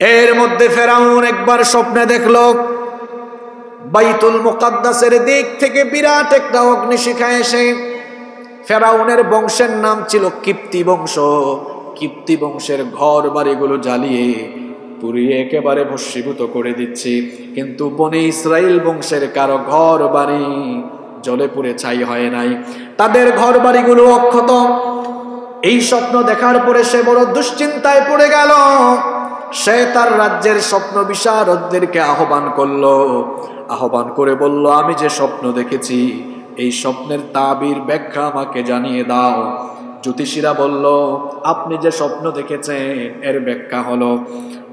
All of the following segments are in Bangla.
এর মধ্যে ফেরাউন একবার স্বপ্নে দেখলো বাইতুল মুকাদ্দাসের দিক থেকে বিরাট একটা অগ্নিশিখা এসে, ফেরাউনের বংশের নাম ছিল কিপ্তি বংশ, কিপ্তি বংশের ঘর বাড়িগুলো জ্বালিয়ে পুড়িয়ে একেবারে ভস্মীভূত করে দিচ্ছে, কিন্তু বনি ইসরাইল বংশের কারো ঘর বাড়ি জ্বলে পুড়ে ছাই হয় নাই, তাদের ঘর বাড়িগুলো অক্ষত। এই স্বপ্ন দেখার পরে সে বড় দুশ্চিন্তায় পড়ে গেল। সে তার রাজ্যের স্বপ্ন বিশারদদেরকে আহ্বান করলো, আহ্বান করে বলল, আমি যে স্বপ্ন দেখেছি এই স্বপ্নের তাবির ব্যাখ্যা আমাকে জানিয়ে দাও। জ্যোতিষীরা বলল, আপনি যে স্বপ্ন দেখেছেন এর ব্যাখ্যা হলো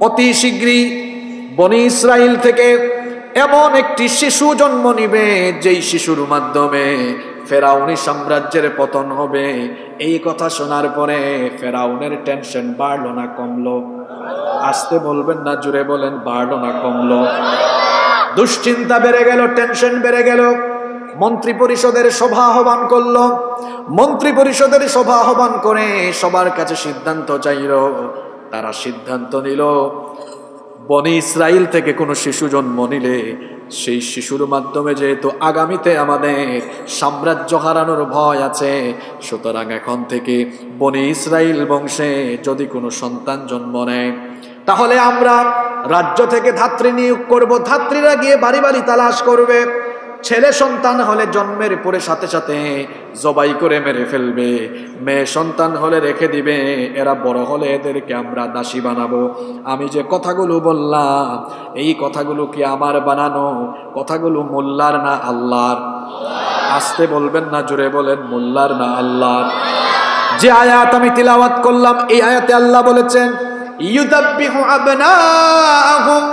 অতি শীঘ্রই বনি ইসরাইল থেকে এমন একটি শিশু জন্ম নিবে, যেই শিশুর মাধ্যমে ফেরাউনি সাম্রাজ্যের পতন হবে। এই কথা শোনার পরে ফেরাউনের টেনশন বাড়লো না কমলো? আসতে বলবেন না, জুড়ে বলেন, বাড়লো না কমলো? দুশ্চিন্তা বেড়ে গেল, টেনশন বেড়ে গেল। মন্ত্রী পরিষদের সভা আহ্বান করলো। মন্ত্রী পরিষদের সভা আহ্বান করে সবার কাছে সিদ্ধান্ত চাইল। তারা সিদ্ধান্ত নিল, বনি ইসরাইল থেকে কোনো শিশু জন্ম নিলে সেই শিশুর মাধ্যমে যেহেতু আগামীতে আমাদের সাম্রাজ্য হারানোর ভয় আছে, সুতরাং এখন থেকে বনি ইসরাইল বংশে যদি কোনো সন্তান জন্ম নেয় তাহলে আমরা রাজ্য থেকে ধাত্রী নিয়োগ করব। ধাত্রীরা গিয়ে বাড়ি বাড়ি তালাশ করবে। ছেলে সন্তান হলে জন্মের পরে সাথে সাথে জবাই করে মেরে ফেলবে, মেয়ে সন্তান হলে রেখে দিবে, এরা বড় হলে এদেরকে আমরা দাসী বানাবো। আমি যে কথাগুলো বললাম এই কথাগুলো কি আমার বানানো? কথাগুলো মোল্লার না আল্লাহর? আসতে বলবেন না, জোরে বলেন, মোল্লার না আল্লাহর? যে আয়াত আমি তিলাওয়াত করলাম এই আয়াতে আল্লাহ বলেছেন, ইউদাব্বিহু আবনাআহুম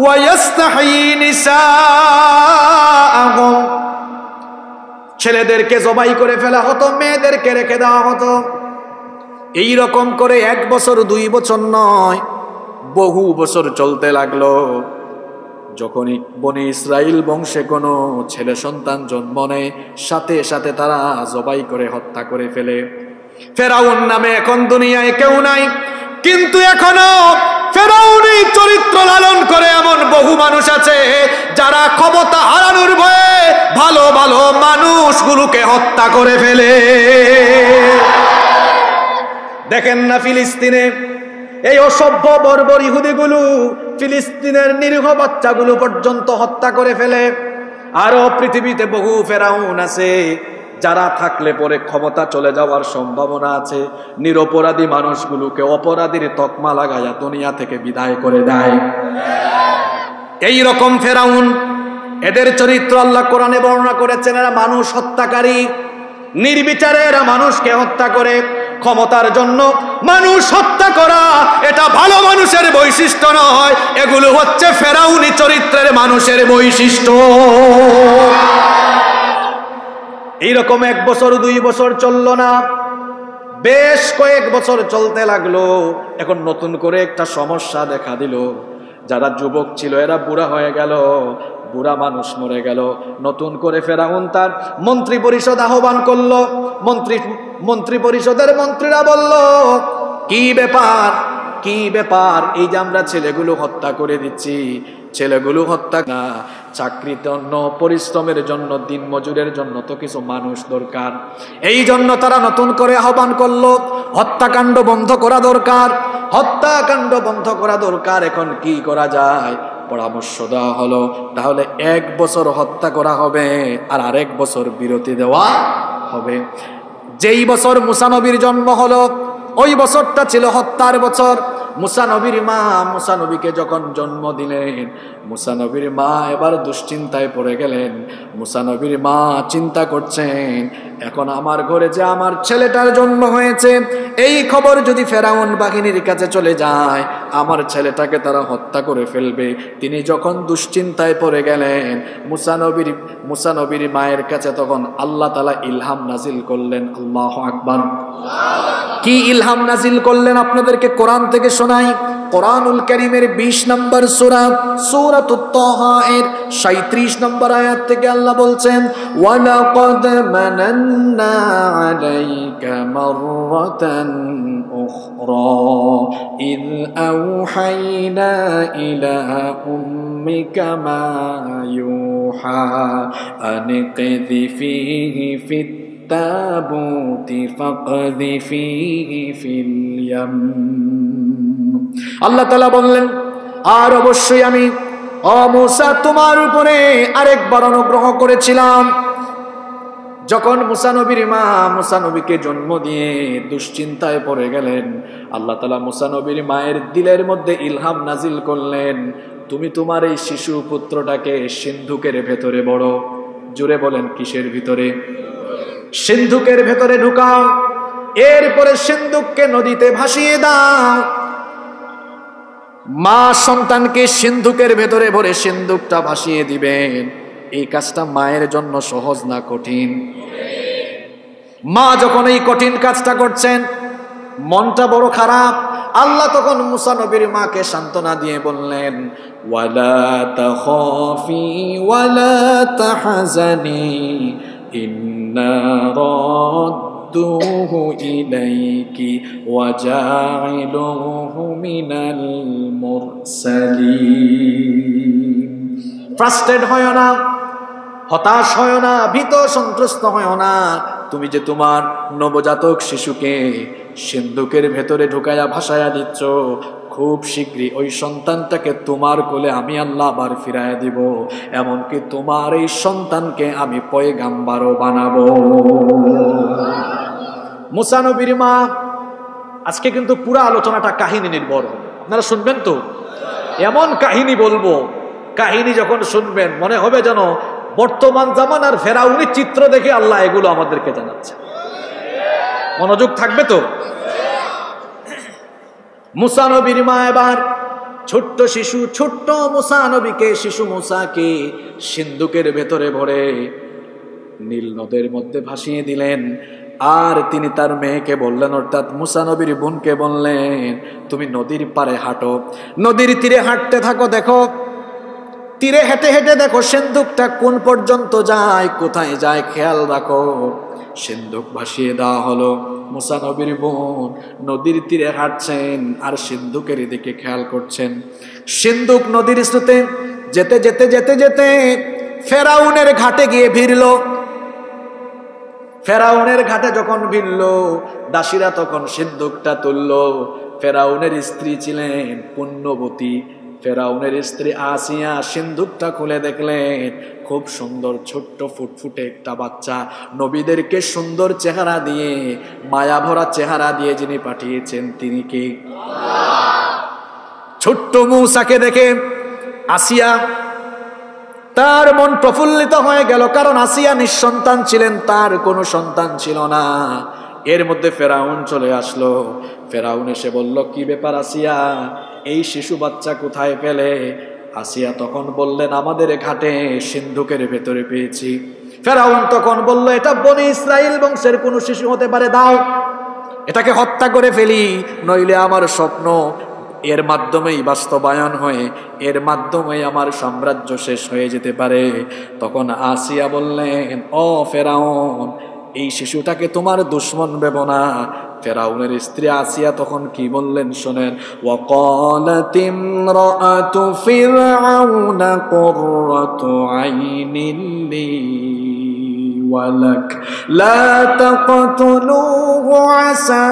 ওয়া ইস্তাহয়ী নিসাআহুম, ছেলেদেরকে জবাই করে ফেলা হতো, মেয়েদেরকে রেখে দেওয়া হতো। এই রকম করে 1 বছর 2 বছর নয়, বহু বছর চলতে লাগলো। যখনই বনি ইসরাইল বংশে কোনো ছেলে সন্তান জন্ম নেয় সাথে সাথে তারা জবাই করে হত্যা করে ফেলে। ফেরাউন নামে এখন দুনিয়ায় কেউ নাই, কিন্তু এখনো ফেরাউনি চরিত্র লালন করে এমন বহু মানুষ আছে যারা ক্ষমতা হারানোর ভয়ে ভালো ভালো মানুষগুলোকে হত্যা করে ফেলে। দেখেন না ফিলিস্তিনে এই অসভ্য বর্বর ইহুদিগুলো ফিলিস্তিনের নিরীহ বাচ্চাগুলো পর্যন্ত হত্যা করে ফেলে। আরো পৃথিবীতে বহু ফেরাউন আছে যারা থাকলে পরে ক্ষমতা চলে যাওয়ার সম্ভাবনা আছে, নিরপরাধী মানুষগুলোকে অপরাধীর তকমা লাগায়া দুনিয়া থেকে বিদায় করে দেয়। এই রকম ফেরাউন, এদের চরিত্র আল্লাহ কোরআনে বর্ণনা করেছেন। এরা মানুষ হত্যাকারী, নির্বিচারে এরা মানুষকে হত্যা করে। ক্ষমতার জন্য মানুষ হত্যা করা এটা ভালো মানুষের বৈশিষ্ট্য নয়, এগুলো হচ্ছে ফেরাউনি চরিত্রের মানুষের বৈশিষ্ট্য। এইরকম 1 বছর 2 বছর চললো না, বেশ কয়েক বছর চলতে লাগলো। এখন নতুন করে একটা সমস্যা দেখা দিল। যারা যুবক ছিল এরা বুড়া হয়ে গেল, বুড়া মানুষ মরে গেল। নতুন করে ফেরাউন তার মন্ত্রী পরিষদ আহ্বান করলো। মন্ত্রী পরিষদের মন্ত্রীরা বলল, কি ব্যাপার, কি ব্যাপার, এই যে আমরা ছেলেগুলো হত্যা করে দিচ্ছি, ছেলেগুলো হত্যা না, চাকরির জন্য, পরিশ্রমের জন্য, দিন মজুরের জন্য তো কিছু মানুষ দরকার। এই জন্য তারা নতুন করে আহ্বান করলো, হত্যাকাণ্ড বন্ধ করা দরকার, হত্যাকাণ্ড বন্ধ করা দরকার। এখন কি করা যায়? পরামর্শ দেওয়া হলো, তাহলে 1 বছর হত্যা করা হবে আর আরেক বছর বিরতি দেওয়া হবে। যেই বছর মুসা নবীর জন্ম হলো ওই বছরটা ছিল হত্যার বছর। মুসা নবীর মা মুসা নবীকে যখন জন্ম দিলেন, মুসা নবীর মা এবার দুশ্চিন্তায় পড়ে গেলেন। মুসা নবীর মা চিন্তা করছেন, এখন আমার ঘরে যে আমার ছেলেটার জন্ম হয়েছে এই খবর যদি ফেরাউন বাহিনীর কাছে চলে যায়, আমার ছেলেটাকে তারা হত্যা করে ফেলবে। তিনি যখন দুশ্চিন্তায় পড়ে গেলেন, মুসা নবীর মায়ের কাছে তখন আল্লাহ তাআলা ইলহাম নাজিল করলেন। আল্লাহু আকবার। কি ইলহাম নাজিল করলেন আপনাদেরকে কোরআন থেকে শোনাই। কোরআনুল কারীমের 20 নম্বর সূরা, সূরাতুত তাহা এর 37 নম্বর আয়াত থেকে আল্লাহ বলছেন, ওয়ালাকাদ মানান্না আলাইকা মাররাতান উখরা ইয আওহাইনা ইলা উম্মিকা মা ইউহা আন কাযিফিহি ফিত তাবুতি ফাকযিফিহি ফিল ইয়াম। আল্লাহ তাআলা বললেন, আর অবশ্যই আমি মূসা তোমার উপরে আরেকবার অনুগ্রহ করেছিলাম। যখন মূসা নবীর মা মূসা নবীকে জন্ম দিয়ে দুশ্চিন্তায় পড়ে গেলেন, আল্লাহ তাআলা মূসা নবীর মায়ের দিলের মধ্যে ইলহাম নাজিল করলেন, তুমি তোমার এই শিশু পুত্রটাকে সিন্ধুকের ভেতরে বড়, জোরে বলেন কিসের ভিতরে? সিন্ধুকের ভেতরে ঢুকাও, এরপরে সিন্ধুককে নদীতে ভাসিয়ে দাও। মা সন্তানকে সিন্ধুকের ভেতরে ভরে সিন্ধুকটা ভাসিয়ে দিবেন। এই কাজটা মায়ের জন্য সহজ না কঠিন? মা যখন এই কঠিন কাজটা করছেন, মনটা বড় খারাপ। আল্লাহ তখন মূসা নবীর মাকে সান্ত্বনা দিয়ে বললেন, ওয়ালা তাখাফি ওয়ালা তাহজানি ইন্না রাদ্দুহু ইলাইকি ওয়া জাইলুহু মিনাল মুরসালিন। ফ্রাস্ট্রেট হয় না, হতাশ হয় না, ভীত সন্ত্রস্ত হয় না। তুমি যে তোমার নবজাতক শিশুকে সিন্ধুকের ভেতরে ঢুকায়া ভাসায়া দিচ্ছ, খুব শীঘ্রই ওই সন্তানটাকে তোমার কোলে আমি আল্লাহ আবার ফিরাইয়া দিব। এমনকি তোমার এই সন্তানকে আমি পয়গাম্বারও বানাবো। মূসা নবীর মা, আজকে কিন্তু পুরো আলোচনাটা কাহিনী নির্ভর হবে, আপনারা শুনবেন তো? এমন কাহিনী বলবো, কাহিনী যখন শুনবেন মনে হবে যেন বর্তমান জামানার ফেরাউনি চিত্র দেখে আল্লাহ এগুলো আমাদেরকে জানাচ্ছে। মনোযোগ থাকবে তো? মূসা নবীর মা এবার ছোট্ট শিশু, ছোট্ট মূসা নবীকে, শিশু মূসাকে সিন্ধুকের ভেতরে ভরে নীল নদের মধ্যে ভাসিয়ে দিলেন। আর তিনি তার মেয়েকে বললেন, অর্থাৎ মূসা নবীর বোনকে বললেন, তুমি নদীর পারে হাঁটো, নদীর তীরে হাঁটতে থাকো, দেখো তীরে হেঁটে হেঁটে দেখো সিন্ধুকটা কোন পর্যন্ত যায়, কোথায় যায় খেয়াল রাখো। সিন্ধুক ভাসিয়ে দেওয়া হলো। মূসা নবীর বোন নদীর তীরে হাঁটছেন আর সিন্ধুকের দিকে খেয়াল করছেন। সিন্ধুক নদীর স্রোতে যেতে যেতে যেতে যেতে ফেরাউনের ঘাটে গিয়ে ভিড়ল। ফেরাউনের ঘাটে যখন ভিড়ল, দাসীরা তখন সিন্ধুকটা তুলল। ফেরাউনের স্ত্রী ছিলেন পুণ্যবতী। ফেরাউনের স্ত্রী আসিয়া সিন্ধুকটা খুলে দেখলেন, খুব সুন্দর ছোট্ট ফুটফুটে একটা বাচ্চা, নবীদেরকে সুন্দর চেহারা দিয়ে, মায়া ভরা চেহারা দিয়ে যিনি পাঠিয়েছেন তিনি কে? ছোট্ট মূসাকে দেখে আসিয়া তার মন প্রফুল্লিত হয়ে গেল, কারণ আসিয়া নিঃসন্তান ছিলেন, তার কোনো সন্তান ছিল না। এর মধ্যে ফেরাউন চলে আসলো। ফেরাউন এসে বলল, কি ব্যাপার আসিয়া, এই শিশু বাচ্চা কোথায় পেলে? আসিয়া তখন বললেন, আমাদের ঘাটে সিন্ধুকের ভেতরে পেয়েছি। ফেরাউন তখন বলল, এটা বনি ইসরাইল বংশের কোন শিশু হতে পারে, দাও এটাকে হত্যা করে ফেলি, নইলে আমার স্বপ্ন এর মাধ্যমেই বাস্তবায়ন হয়ে এর মাধ্যমেই আমার সাম্রাজ্য শেষ হয়ে যেতে পারে। তখন আসিয়া বললেন, ও ফেরাউন, এই শিশুটাকে তোমার দুশমন ভেবো না। ফেরাউনের স্ত্রী আসিয়া তখন কি বললেন শোনেন, ওয়াকালাত ইমরাআতু ফিরআউনা কুররাতু আইনিন লি ওয়ালাক লা তাকতুলুহু আসা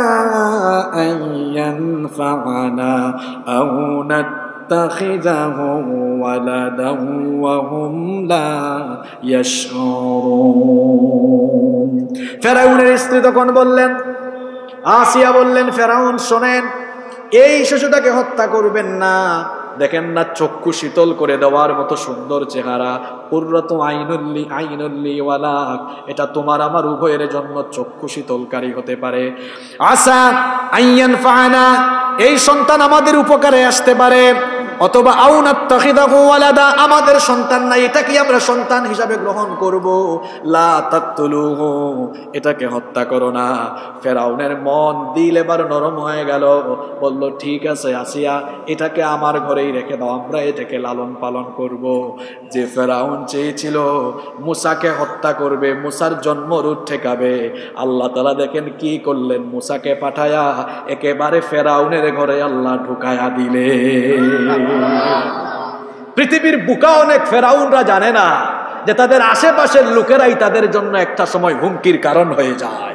আন ইয়ানফা'না আও নাত্তাখিযাহু ওয়ালাদান ওয়া হুম লা ইয়াশউরুন। ফেরাউনের স্ত্রী তখন বললেন, আসিয়া বললেন, ফেরাউন শোনেন, এই শিশুটাকে হত্যা করবেন না। দেখেন না চক্ষু শীতল করে দেওয়ার মতো সুন্দর চেহারা, কুররাতু আইনুল্লি ওয়ালাক, এটা তোমার আমার উভয়ের জন্য চক্ষু শীতলকারী হতে পারে। আসা আইয়ানফা'না, এই সন্তান আমাদের উপকারে আসতে পারে। অথবা আও নাত্তাখিদাহু ওয়ালাদা, আমাদের সন্তান নাই, এটা কি আমরা সন্তান হিসাবে গ্রহণ করব? লা তাকতুলুহু, এটাকে হত্যা করো না। ফেরাউনের মন দিল এবার নরম হয়ে গেল, বলল ঠিক আছে আসিয়া, এটাকে আমার ঘরেই রেখে দাও, আমরা এটাকে লালন পালন করব। যে ফেরাউন চেয়েছিল মুসাকে হত্যা করবে, মুসার জন্মরূপ ঠেকাবে, আল্লাহ তাআলা দেখেন কি করলেন, মুসাকে পাঠায়া একেবারে ফেরাউনের ঘরে আল্লাহ ঢুকায়া দিলে। পৃথিবীর বুকা অনেক ফেরাউনরা জানে না যে তাদের আশেপাশের লোকেরাই তাদের জন্য একটা সময় হুমকির কারণ হয়ে যায়।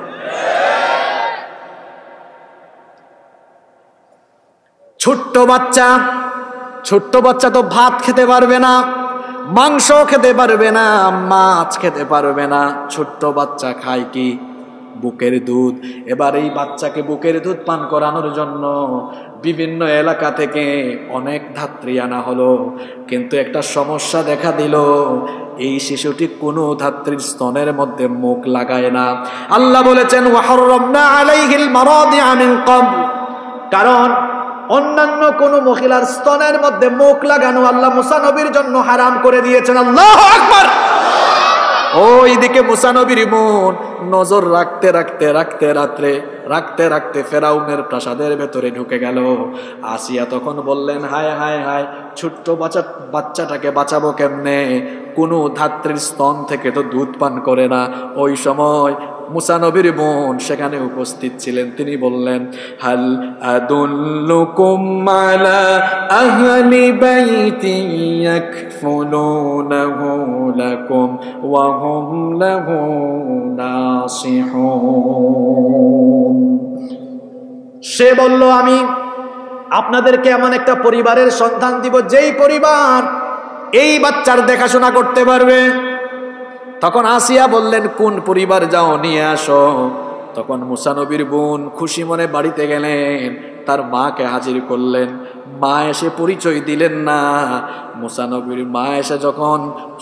ছোট্ট বাচ্চা তো ভাত খেতে পারবে না, মাংস খেতে পারবে না, মাছ খেতে পারবে না। ছোট্ট বাচ্চা খায় কি? বুকের দুধ। এবার এই বাচ্চাকে বুকের দুধ পান করানোর জন্য বিভিন্ন এলাকা থেকে অনেক ধাত্রী আনা হলো, কিন্তু একটা সমস্যা দেখা দিল, এই শিশুটি কোনো ধাত্রীর স্তনের মধ্যে মুখ লাগায় না। আল্লাহ বলেছেন ওয়াহাররামনা আলাইহিল মারাদিআ মিন ক্বাবল, কারণ অন্যান্য কোন মহিলার স্তনের মধ্যে মুখ লাগানো আল্লাহ মুসা নবীর জন্য হারাম করে দিয়েছেন। আল্লাহু আকবার। ওইদিকে মুসা নবীর মন নজর রাখতে ফেরাউনের প্রাসাদের ভেতরে ঢুকে গেল। আসিয়া তখন বললেন হায় হায় হায়, ছোট্ট বাচ্চাটাকে বাঁচাবো কেমনে? কোনো ধাত্রীর স্তন থেকে তো দুধ পান করে না। ওই সময় মুসা নবীর বোন সেখানে উপস্থিত ছিলেন, তিনি বললেন হাল আদুল্লুকুম আলা আহলি বাইতি ইয়াকফুলুনাহু লাকুম ওয়া হুম লাহু নাসিহুন। সে বলল আমি আপনাদেরকে এমন একটা পরিবারের সন্ধান দিব যেই পরিবার এই বাচ্চার দেখাশোনা করতে পারবে। তখন আসিয়া বললেন কোন পরিবার, যাও নিয়ে আসো। তখন মুসা নবীর বোন খুশি মনে বাড়িতে গেলেন, তার মাকে হাজির করলেন। মা এসে পরিচয় দিলেন না। মুসা নবীর মা এসে যখন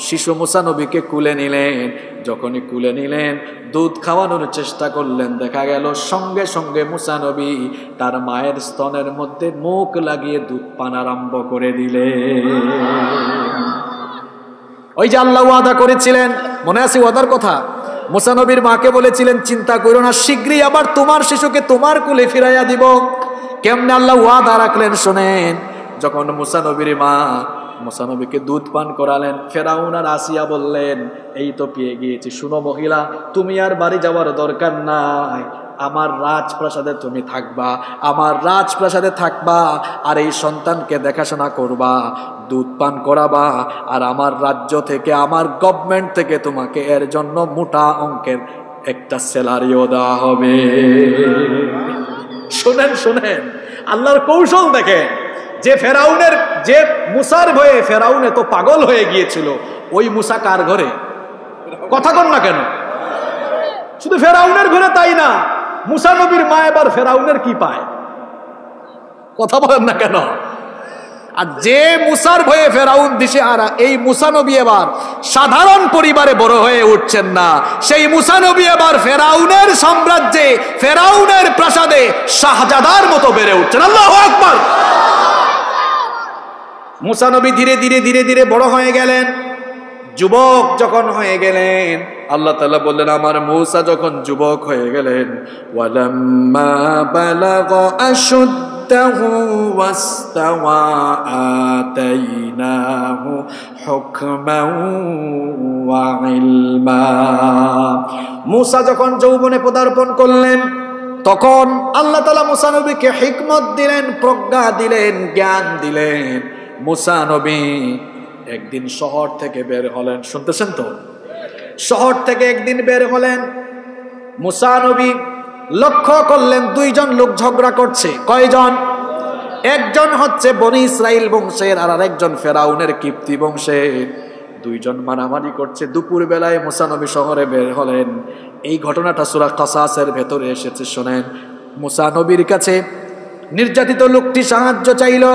শিশু মুসা নবীকে কুলে নিলেন, যখনই কুলে নিলেন দুধ খাওয়ানোর চেষ্টা করলেন, দেখা গেল সঙ্গে সঙ্গে মুসা নবী তার মায়ের স্তনের মধ্যে মুখ লাগিয়ে দুধ পান আরম্ভ করে দিলেন। ওই যে আল্লাহ ওয়াদা করেছিলেন, মনে আছে ওয়াদার কথা? মুসা নবীর মাকে বলেছিলেন চিন্তা করো না, শীঘ্রই আবার তোমার শিশুকে তোমার কুলে ফিরাইয়া দিব। কেমনে আল্লাহ ওয়াদা রাখলেন শোনেন। যখন মুসা নবীর মা মুসা নবীকে দুধ পান করালেন, ফেরাউন আর আসিয়া বললেন এই তো পেয়ে গিয়েছি, শুনো মহিলা, তুমি আর বাড়ি যাওয়ার দরকার নাই, আমার রাজপ্রাসাদে তুমি থাকবা, আমার রাজপ্রাসাদে থাকবা, আর এই সন্তানকে দেখাশোনা করবা, দুধ পান করাবা, আর আমার রাজ্য থেকে, আমার গভর্নমেন্ট থেকে তোমাকে এর জন্য মোটা অঙ্কের একটা স্যালারিও দেওয়া হবে। শুনেন শুনেন আল্লাহর কৌশল দেখেন। যে ফেরাউনের, যে মুসার ভয়ে ফেরাউন এত পাগল হয়ে গিয়েছিল, ওই মুসা কার ঘরে? কথা কন না কেন? শুধু ফেরাউনের ঘরে তাই না, মুসা নবীর মা এবার ফেরাউনের কি পায়? কথা বলেন না কেন? আর যে মুসার ভয়ে ফেরাউন দিশেহারা, এই মুসা নবী এবার সাধারণ পরিবারে বড় হয়ে উঠছেন না, সেই মুসা নবী এবার ফেরাউনের সাম্রাজ্যে, ফেরাউনের প্রাসাদে শাহজাদার মতো বেড়ে উঠছেন। আল্লাহু আকবার। মুসা নবী ধীরে ধীরে ধীরে ধীরে বড় হয়ে গেলেন। যুবক যখন হয়ে গেলেন, আল্লাহ তাআলা বললেন আমার মূসা যখন যুবক হয়ে গেলেন, ওয়ালাম্মা বালাগা আশুদ্দাহু ওয়াস্তাওয়া আতাইনাহু হুকমান ওয়া ইলমা। মূসা যখন যৌবনে পদার্পণ করলেন, তখন আল্লাহ তাআলা মূসা নবীকে হিকমত দিলেন, প্রজ্ঞা দিলেন, জ্ঞান দিলেন। মূসা নবী একদিন শহর থেকে বের হলেন, শুনতেছেন তো? শহর থেকে একদিন বের হলেন, মূসা নবী লক্ষ্য করলেন দুইজন লোক ঝগড়া করছে। কয়জন? একজন হচ্ছে বনি ইসরাইল বংশের, আর আরেকজন ফেরাউনের কিপ্তি বংশের। দুইজন মারামারি করছে। দুপুর বেলায় মূসা নবী শহরে বের হলেন। এই ঘটনাটা সূরা কাসাসের ভেতরে এসেছে, শোনেন। মূসা নবীর কাছে নির্যাতিত লোকটি সাহায্য চাইল।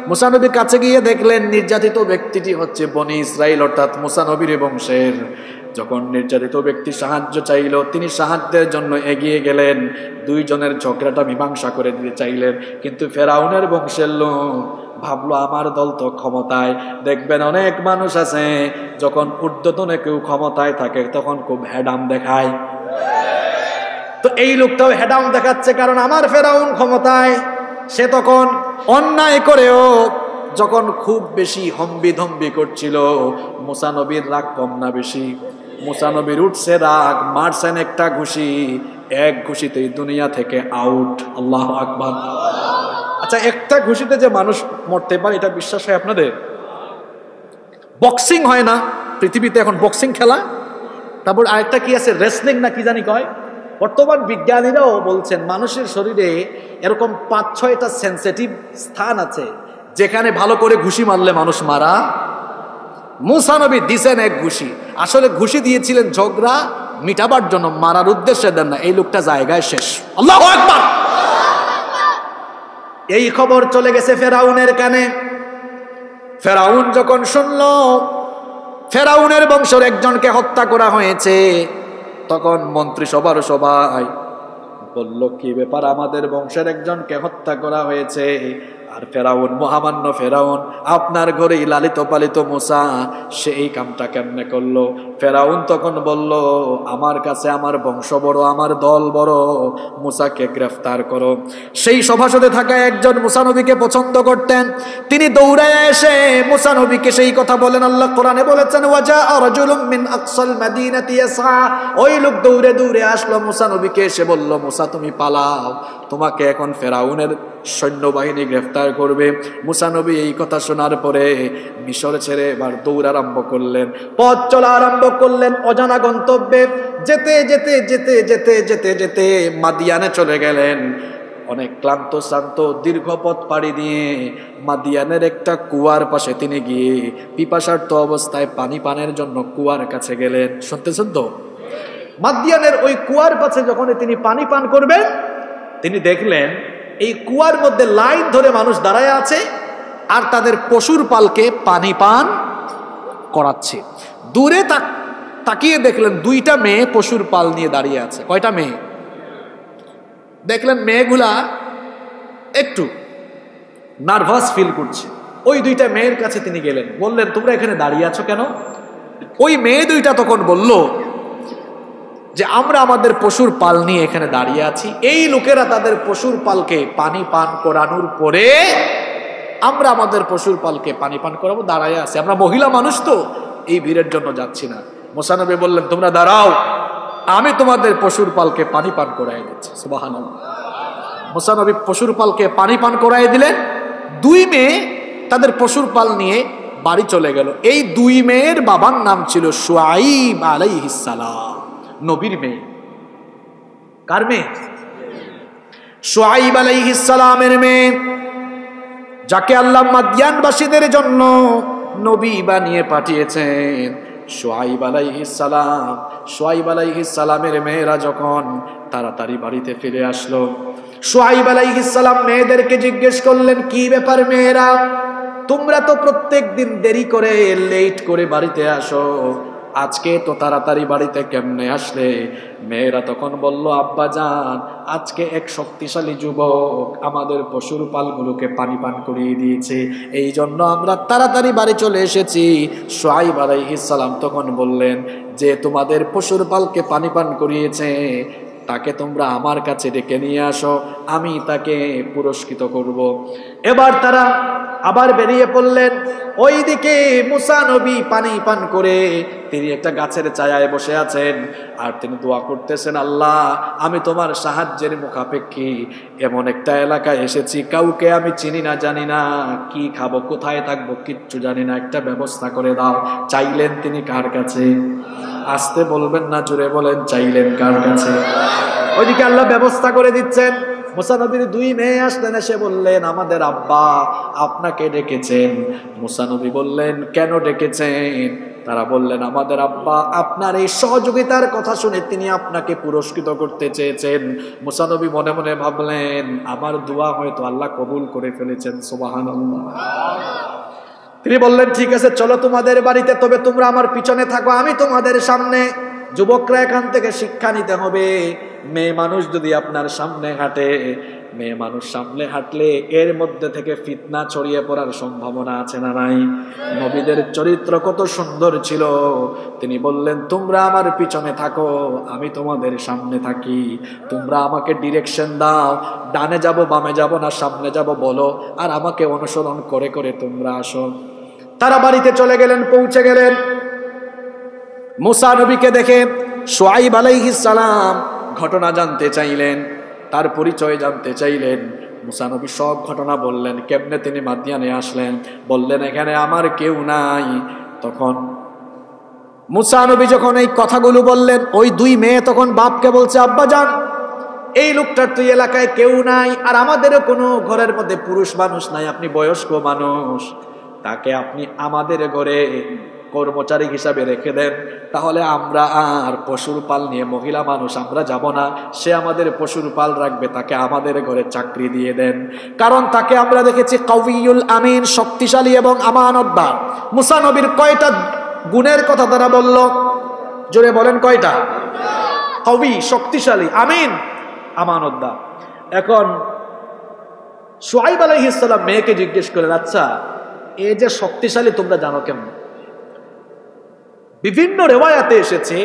মূসা নবীর কাছে গিয়ে দেখলেন নির্যাতিত ব্যক্তিটি হচ্ছে বনি ইসরাইল, অর্থাৎ মূসা নবীর বংশের। যখন নির্যাতিত ব্যক্তি সাহায্য চাইল, তিনি সাহায্যের জন্য এগিয়ে গেলেন, দুইজনের ঝগড়াটা মীমাংসা করে দিতে চাইলেন। কিন্তু ফেরাউনের বংশের লোক ভাবলো আমার দল তো ক্ষমতায়। দেখবেন অনেক মানুষ আছে যখন ঊর্ধ্বতনে কেউ ক্ষমতায় থাকে তখন খুব হেডাম দেখায়। তো এই লোকটাও হেডাম দেখাচ্ছে, কারণ আমার ফেরাউন ক্ষমতায়। সে তখন অন্যায় করেও যখন খুব বেশি হম্বি করছিল, মুসা নবীর রাগ কম না বেশি? মুসা নবীর উঠছে রাগ, মারছেন একটা ঘুষি, এক ঘুষিতেই দুনিয়া থেকে আউট। আল্লাহু আকবার। আচ্ছা, একটা ঘুষিতে যে মানুষ মরতে পারে এটা বিশ্বাস হয় আপনাদের? বক্সিং হয় না পৃথিবীতে এখন? বক্সিং খেলা, তারপর আরেকটা কি আছে, রেসলিং না কি জানি কয়। বর্তমান বিজ্ঞানীরাও বলছেন মানুষের শরীরে এরকম 5-6টা সেন্সিটিভ স্থান আছে যেখানে ভালো করে ঘুষি মারলে মানুষ মারা। মুসা নবী দিছেন এক ঘুষি, আসলে ঘুষি দিয়েছিলেন ঝগড়া মিটাবার জন্য, মারার উদ্দেশ্যে দেন না। এই লোকটা জায়গায় শেষ। আল্লাহু আকবার। এই খবর চলে গেছে ফেরাউনের কানে। ফেরাউন যখন শুনল ফেরাউনের বংশের একজনকে হত্যা করা হয়েছে, তখন মন্ত্রী সবার সবাই বলল, কি ব্যাপার, আমাদের বংশের একজনকে হত্যা করা হয়েছে। আর ফেরাউন, মহামান্য ফেরাউন, আপনার ঘরেই লালিত পালিত মুসা, সে এই কামটা কেমনে করলো? ফেরাউন তখন বলল, আমার কাছে আমার বংশ বড়, আমার দল বড়, মুসাকে গ্রেফতার করো। সেই সভাসদে থাকা একজন মুসা নবীকে পছন্দ করতেন, তিনি দৌড়ায় এসে মুসা নবীকে সেই কথা বলেন। আল্লাহ কোরআনে বলেছেন, ওয়াজাআ রাজুলুম মিন আকসাল মাদিনাতি ইয়াসআ। ওই লোক দৌড়ে দৌড়ে আসলো মুসা নবীকে এসে বলল, মুসা তুমি পালাও, তোমাকে এখন ফেরাউনের সৈন্যবাহিনী গ্রেফতার করবে। মুসা নবী এই কথা শোনার পরে মিশর ছেড়ে এবার দৌড় আরম্ভ করলেন, পথ চলা আরম্ভ করলেন অজানা গন্তব্যে। যেতে যেতে যেতে যেতে যেতে যেতে মাদিয়ানে চলে গেলেন। অনেক ক্লান্ত শ্রান্ত দীর্ঘ পথ পাড়ি দিয়ে মাদিয়ানের একটা কুয়ার পাশে তিনি গিয়ে পিপাসার্ত অবস্থায় পানি পানের জন্য কুয়ার কাছে গেলেন। শুনতেছেন তো? মাদিয়ানের ওই কুয়ার পাশে যখন তিনি পানি পান করবেন, তিনি দেখলেন এই কুয়ার মধ্যে লাইন ধরে মানুষ দাঁড়ায় আছে আর তাদের পশুর পালকে পানি পান করাচ্ছে। দূরে তাকিয়ে দেখলেন 2টা মেয়ে পশুর পাল নিয়ে দাঁড়িয়ে আছে। কয়টা মেয়ে? দেখলেন মেয়েগুলা একটু নার্ভাস ফিল করছে। ওই 2টা মেয়ের কাছে তিনি গেলেন, বললেন, তোমরা এখানে দাঁড়িয়ে আছো কেন? ওই মেয়ে 2টা তখন বলল যে আমরা আমাদের পশুর পাল নিয়ে এখানে দাঁড়িয়ে আছি, এই লোকেরা তাদের পশুর পালকে পানি পান করানোর পরে আমরা আমাদের পশুর পালকে পানি পান করাবো, দাঁড়ায় আছি। আমরা মহিলা মানুষ তো এই ভিড়ের জন্য যাচ্ছি না। মুসা নবী বললেন, তোমরা দাঁড়াও, আমি তোমাদের পশুর পালকে পানি পান করাই দিচ্ছি। সুবহানাল্লাহ। মুসা নবী পশুর পালকে পানি পান করাই দিলেন। 2 মেয়ে তাদের পশুর পাল নিয়ে বাড়ি চলে গেল। এই 2 মেয়ের বাবার নাম ছিল শুআইব আলাইহিস সালাম, নবীর মেয়ে। কার মেয়ে? শুআইব আলাইহিস সালামের মেয়ে, যাকে আল্লাহ মাদিয়ানবাসীদের জন্য নবী বানিয়ে পাঠিয়েছেন। শুআইব আলাইহিস সালাম, শুআইব আলাইহিস সালামের মেয়েরা যখন তাড়াতাড়ি বাড়িতে ফিরে আসলো, শুআইব আলাইহিস সালাম মেয়েদেরকে জিজ্ঞেস করলেন, কি ব্যাপার মেয়েরা, তোমরা তো প্রত্যেক দিন দেরি করে লেট করে বাড়িতে আসো, আজকে তো তাড়াতাড়ি বাড়িতে কেমনে আসলে? মেয়েরা তখন বলল, আব্বা জান, আজকে এক শক্তিশালী যুবক আমাদের পশুর পালগুলোকে পানি পান করিয়ে দিয়েছে, এই জন্য আমরা তাড়াতাড়ি বাড়ি চলে এসেছি। শুআইব আলাইহিস সালাম তখন বললেন, যে তোমাদের পশুর পালকে পানি পান করিয়েছে তাকে তোমরা আমার কাছে ডেকে নিয়ে আসো, আমি তাকে পুরস্কৃত করব। এবার তারা আবার বেরিয়ে পড়লেন। ওইদিকে মুসা নবী পানি পান করে তিনি একটা গাছের ছায়ায় বসে আছেন আর তিনি দোয়া করতেছেন, আল্লাহ, আমি তোমার সাহায্যের মুখাপেক্ষী এমন একটা এলাকায় এসেছি, কাউকে আমি চিনি না, জানি না কি খাবো, কোথায় থাকবো, কিচ্ছু জানি না, একটা ব্যবস্থা করে দাও। চাইলেন তিনি কার কাছে? আসতে বলবেন না, জোরে বলেন, চাইলেন কার কাছে? ওইদিকে আল্লাহ ব্যবস্থা করে দিচ্ছেন। মুসা নবীর 2 মেয়ে আসলেন, এসে বললেন, আমাদের আব্বা আপনাকে ডেকেছেন। মুসা নবী বললেন, কেন ডেকেছেন? তারা বললেন, আমাদের আব্বা আপনার এই সহযোগিতার কথা শুনে তিনি আপনাকে পুরস্কৃত করতে চেয়েছেন। মুসা নবী মনে মনে ভাবলেন, আমার দোয়া হয়তো আল্লাহ কবুল করে ফেলেছেন। সুবহানাল্লাহ। তিনি বললেন, ঠিক আছে, চলো তোমাদের বাড়িতে, তবে তোমরা আমার পিছনে থাকো, আমি তোমাদের সামনে। যুবকরা এখান থেকে শিক্ষা নিতে হবে, মেয়ে মানুষ যদি আপনার সামনে হাঁটে মেয়ে মানুষ সামনে হাঁটলে এর মধ্যে থেকে ফিতনা ছড়িয়ে পড়ার সম্ভাবনা আছে না নাই? নবীদের চরিত্র কত সুন্দর ছিল। তিনি বললেন, তোমরা আমার পিছনে থাকো, আমি তোমাদের সামনে থাকি। তোমরা আমাকে ডিরেকশন দাও, ডানে যাব বামে যাব না সামনে যাব বলো, আর আমাকে অনুসরণ করে করে তোমরা আসো। তারা বাড়িতে চলে গেলেন, পৌঁছে গেলেন। মুসা নবীকে দেখে শুআইব আলাইহিস সালাম ঘটনা জানতে চাইলেন, তার পরিচয় জানতে চাইলেন। মুসা নবী সব ঘটনা বললেন, কেমনে তিনি মাদিয়ানে আসলেন। বললেন, এখানে আমার কেউ নাই। তখন মুসা নবী যখন এই কথাগুলো বললেন, ওই দুই মেয়ে তখন বাপকে বলছে, আব্বা যান, এই লোকটার তো এলাকায় কেউ নাই, আর আমাদেরও কোনো ঘরের মধ্যে পুরুষ মানুষ নাই, আপনি বয়স্ক মানুষ, তাকে আপনি আমাদের ঘরে কর্মচারী হিসাবে রেখে দেন, তাহলে আমরা আর পশুর পাল নিয়ে মহিলা মানুষ আমরা যাব না, সে আমাদের পশুর পাল রাখবে, তাকে আমাদের ঘরে চাকরি দিয়ে দেন। কারণ তাকে আমরা দেখেছি কাউইউল আমিন, শক্তিশালী এবং আমানতদার। মুসা নবীর কয়টা গুণের কথা তারা বলল? জোরে বলেন, কয়টা? কাউই, শক্তিশালী, আমিন, আমানতদার। এখন শুআইব আলাইহিস সালাম মেয়েকে জিজ্ঞেস করেন, আচ্ছা এই যে শক্তিশালী তোমরা জানো কেমন? বিভিন্ন রেওয়ায়াতে এসেছে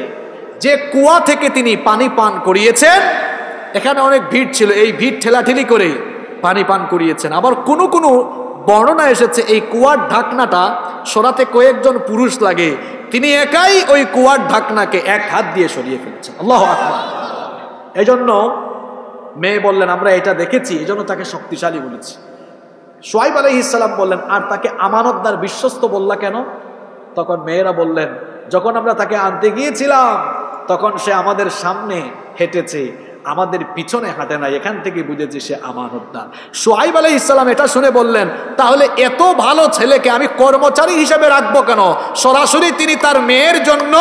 যে কুয়া থেকে তিনি পানি পান করিয়েছেন, এখানে অনেক ভিড় ছিল, এই ভিড় ঠেলাঠেলি করে পানি পান করিয়েছেন। আবার কোনো কোনো বর্ণনা এসেছে এই কুয়ার ঢাকনাটা সরাতে কয়েকজন পুরুষ লাগে, তিনি একাই ওই কুয়ার ঢাকনাকে এক হাত দিয়ে সরিয়ে ফেলেছেন। আল্লাহু আকবার। এই জন্য মেয়ে বললেন, আমরা এটা দেখেছি, এই জন্য তাকে শক্তিশালী বলেছি। শুআইব আলাইহিস সালাম বললেন, আর তাকে আমানতদার, বিশ্বস্ত বললা কেন? তখন মেয়েরা বললেন, যখন আমরা তাকে আনতে গিয়েছিলাম তখন সে আমাদের সামনে হেঁটেছে, আমাদের পিছনে হাঁটে না, এখান থেকে বুঝেছি সে আমানতদার। শুআইব আলাইহিস সালাম এটা শুনে বললেন, তাহলে এত ভালো ছেলেকে আমি কর্মচারী হিসেবে রাখবো কেন? সরাসরি তিনি তার মেয়ের জন্য